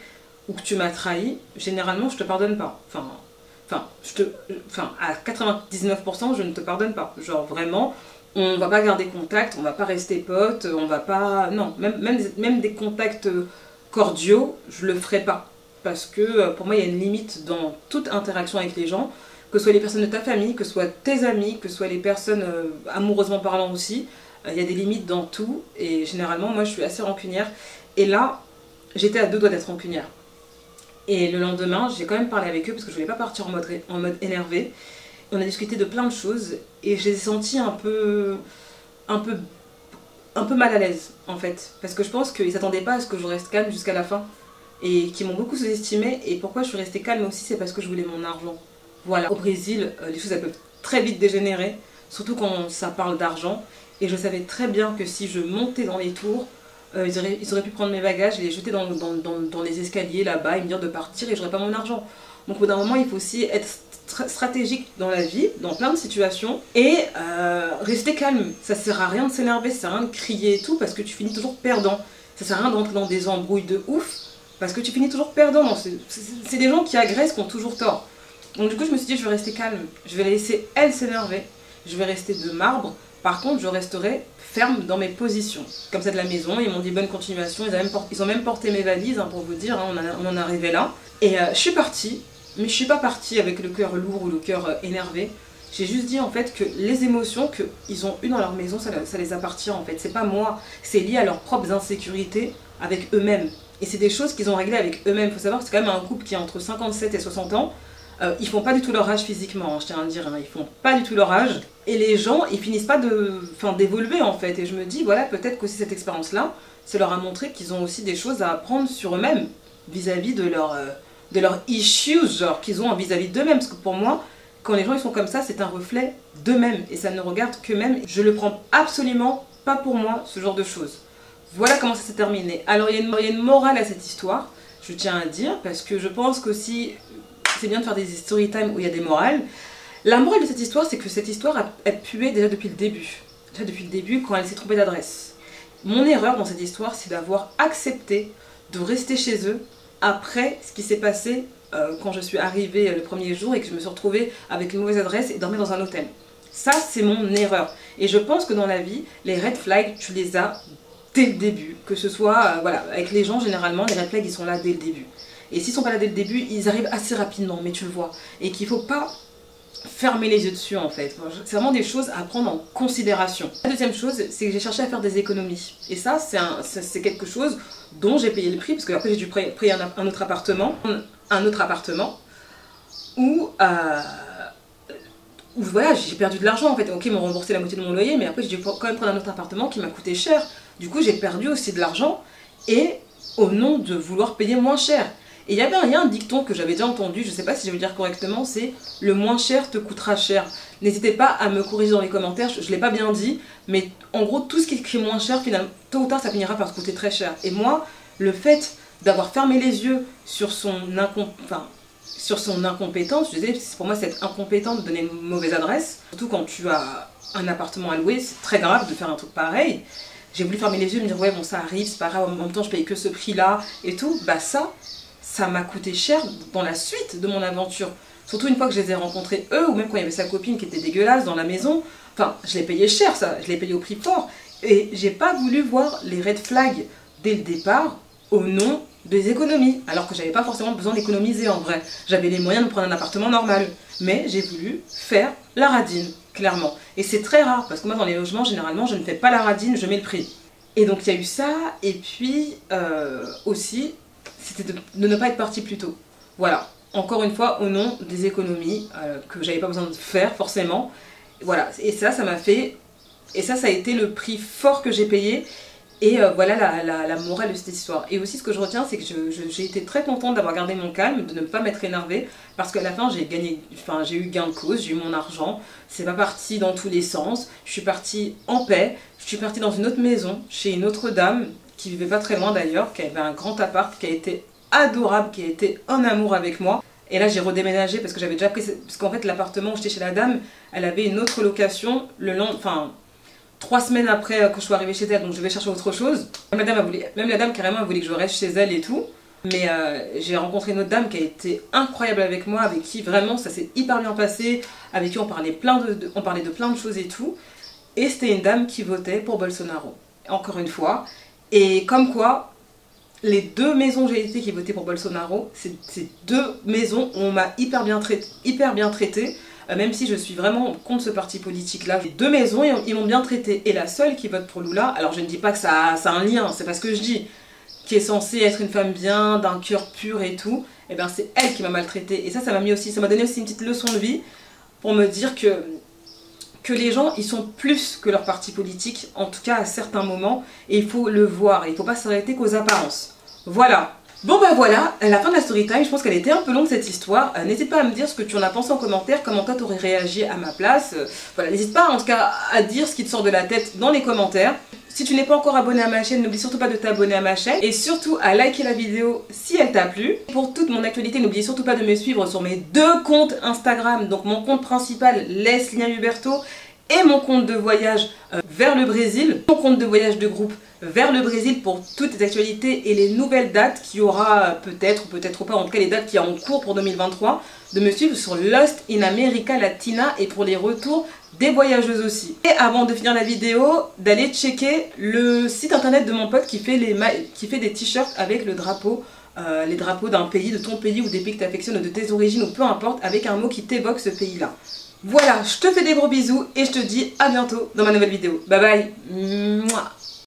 ou que tu m'as trahi, généralement je te pardonne pas. À 99% je ne te pardonne pas. Genre vraiment, on va pas garder contact, on va pas rester potes, on va pas... Non, même des contacts cordiaux, je le ferai pas. Parce que pour moi il y a une limite dans toute interaction avec les gens, que ce soit les personnes de ta famille, que ce soit tes amis, que ce soit les personnes amoureusement parlant aussi, il y a des limites dans tout et généralement moi je suis assez rancunière et là j'étais à 2 doigts d'être rancunière. Et le lendemain j'ai quand même parlé avec eux parce que je voulais pas partir en mode énervé. On a discuté de plein de choses et je les ai sentis un peu mal à l'aise en fait, parce que je pense qu'ils s'attendaient pas à ce que je reste calme jusqu'à la fin. Et qui m'ont beaucoup sous-estimé. Et pourquoi je suis restée calme aussi, c'est parce que je voulais mon argent. Voilà, au Brésil, les choses elles peuvent très vite dégénérer, surtout quand ça parle d'argent. Et je savais très bien que si je montais dans les tours, ils auraient pu prendre mes bagages et les jeter dans les escaliers là-bas et me dire de partir et j'aurais pas mon argent. Donc au bout d'un moment, il faut aussi être stratégique dans la vie, dans plein de situations, et rester calme. Ça sert à rien de s'énerver, ça sert à rien de crier et tout, parce que tu finis toujours perdant. Ça sert à rien d'entrer dans des embrouilles de ouf, parce que tu finis toujours perdant. C'est des gens qui agressent qui ont toujours tort. Donc du coup je me suis dit je vais rester calme, je vais laisser elle s'énerver, je vais rester de marbre. Par contre je resterai ferme dans mes positions. Comme ça de la maison, ils m'ont dit bonne continuation, ils ont même porté mes valises hein, pour vous dire, hein, on en est arrivé là. Et je suis partie, mais je suis pas partie avec le cœur lourd ou le cœur énervé. J'ai juste dit en fait que les émotions qu'ils ont eues dans leur maison, ça les appartient en fait. C'est pas moi, c'est lié à leurs propres insécurités avec eux-mêmes. Et c'est des choses qu'ils ont réglées avec eux-mêmes. Il faut savoir que c'est quand même un couple qui est entre 57 et 60 ans. Ils font pas du tout leur âge physiquement, hein, je tiens à le dire, hein, ils font pas du tout leur âge. Et les gens, ils finissent pas d'évoluer en fait. Et je me dis, voilà, peut-être qu'aussi cette expérience-là, ça leur a montré qu'ils ont aussi des choses à apprendre sur eux-mêmes, vis-à-vis de leurs issues, genre qu'ils ont vis-à-vis d'eux-mêmes. Parce que pour moi, quand les gens ils sont comme ça, c'est un reflet d'eux-mêmes. Et ça ne regarde qu'eux-mêmes. Je le prends absolument pas pour moi, ce genre de choses. Voilà comment ça s'est terminé. Alors il y a une morale à cette histoire, je tiens à dire, parce que je pense qu'aussi c'est bien de faire des story time où il y a des morales. La morale de cette histoire, c'est que cette histoire a pué déjà depuis le début. Déjà depuis le début, quand elle s'est trompée d'adresse. Mon erreur dans cette histoire, c'est d'avoir accepté de rester chez eux après ce qui s'est passé quand je suis arrivée le premier jour et que je me suis retrouvée avec une mauvaise adresse et dormir dans un hôtel. Ça, c'est mon erreur. Et je pense que dans la vie, les red flags, tu les as dès le début. Que ce soit, voilà, avec les gens, généralement, les red flags, ils sont là dès le début. Et s'ils sont pas là dès le début, ils arrivent assez rapidement, mais tu le vois. Et qu'il faut pas fermer les yeux dessus, en fait. C'est vraiment des choses à prendre en considération. La deuxième chose, c'est que j'ai cherché à faire des économies. Et ça, c'est quelque chose dont j'ai payé le prix, parce que après j'ai dû payer un autre appartement. Où voilà, j'ai perdu de l'argent en fait. Ok, ils m'ont remboursé la moitié de mon loyer, mais après j'ai dû quand même prendre un autre appartement qui m'a coûté cher. Du coup, j'ai perdu aussi de l'argent et au nom de vouloir payer moins cher. Et il y a un dicton que j'avais déjà entendu, je sais pas si je vais le dire correctement, c'est le moins cher te coûtera cher. N'hésitez pas à me corriger dans les commentaires, je l'ai pas bien dit, mais en gros, tout ce qui est moins cher, finalement, tôt ou tard, ça finira par se coûter très cher. Et moi, le fait d'avoir fermé les yeux sur son incompétence, je disais, pour moi c'est être incompétent de donner une mauvaise adresse, surtout quand tu as un appartement à louer, c'est très grave de faire un truc pareil. J'ai voulu fermer les yeux et me dire ouais bon ça arrive, c'est pas grave, en même temps je paye que ce prix là et tout, bah ça m'a coûté cher dans la suite de mon aventure. Surtout une fois que je les ai rencontrés eux, ou même quand il y avait sa copine qui était dégueulasse dans la maison, enfin je l'ai payé cher ça, je l'ai payé au prix fort. Et j'ai pas voulu voir les red flags dès le départ au nom des économies, alors que j'avais pas forcément besoin d'économiser en vrai. J'avais les moyens de prendre un appartement normal, mais j'ai voulu faire la radine, clairement. Et c'est très rare, parce que moi dans les logements, généralement, je ne fais pas la radine, je mets le prix. Et donc il y a eu ça, et puis aussi, c'était de ne pas être parti plus tôt. Voilà, encore une fois, au nom des économies que j'avais pas besoin de faire forcément. Voilà, et ça m'a fait... Et ça a été le prix fort que j'ai payé. Et voilà la morale de cette histoire. Et aussi ce que je retiens, c'est que j'ai été très contente d'avoir gardé mon calme, de ne pas m'être énervée, parce qu'à la fin j'ai eu gain de cause, j'ai eu mon argent, c'est pas parti dans tous les sens, je suis partie en paix, je suis partie dans une autre maison, chez une autre dame, qui vivait pas très loin d'ailleurs, qui avait un grand appart, qui a été adorable, qui a été un amour avec moi. Et là j'ai redéménagé parce que j'avais déjà pris, parce qu'en fait l'appartement où j'étais chez la dame, elle avait une autre location, 3 semaines après que je sois arrivée chez elle, donc je vais chercher autre chose. Même la dame carrément elle voulait que je reste chez elle et tout. Mais j'ai rencontré une autre dame qui a été incroyable avec moi, avec qui vraiment ça s'est hyper bien passé, avec qui on parlait de plein de choses et tout. Et c'était une dame qui votait pour Bolsonaro, encore une fois. Et comme quoi, les 2 maisons où j'ai été qui votaient pour Bolsonaro, c'est 2 maisons où on m'a hyper bien traité. Même si je suis vraiment contre ce parti politique-là. Les 2 maisons, ils m'ont bien traité. Et la seule qui vote pour Lula, alors je ne dis pas que ça a un lien, c'est pas ce que je dis, qui est censée être une femme bien, d'un cœur pur et tout, et bien c'est elle qui m'a maltraitée. Et ça m'a donné aussi une petite leçon de vie pour me dire que les gens, ils sont plus que leur parti politique, en tout cas à certains moments, et il faut le voir, il ne faut pas s'arrêter qu'aux apparences. Voilà. Bon bah voilà, à la fin de la story time, je pense qu'elle était un peu longue cette histoire. N'hésite pas à me dire ce que tu en as pensé en commentaire, comment toi t'aurais réagi à ma place. Voilà, n'hésite pas en tout cas à dire ce qui te sort de la tête dans les commentaires. Si tu n'es pas encore abonné à ma chaîne, n'oublie surtout pas de t'abonner à ma chaîne et surtout à liker la vidéo si elle t'a plu. Pour toute mon actualité, n'oublie surtout pas de me suivre sur mes 2 comptes Instagram, donc mon compte principal Leslia Huberto et mon compte de voyage vers le Brésil, mon compte de voyage de groupe vers le Brésil pour toutes les actualités et les nouvelles dates qu'il y aura peut-être ou peut-être pas, en tout cas les dates qui sont en cours pour 2023, de me suivre sur Lost in America Latina et pour les retours des voyageuses aussi. Et avant de finir la vidéo, d'aller checker le site internet de mon pote qui fait des t-shirts avec le drapeau, les drapeaux d'un pays, de ton pays ou des pays que tu affectionnes ou de tes origines ou peu importe, avec un mot qui t'évoque ce pays-là. Voilà, je te fais des gros bisous et je te dis à bientôt dans ma nouvelle vidéo. Bye bye. Mouah.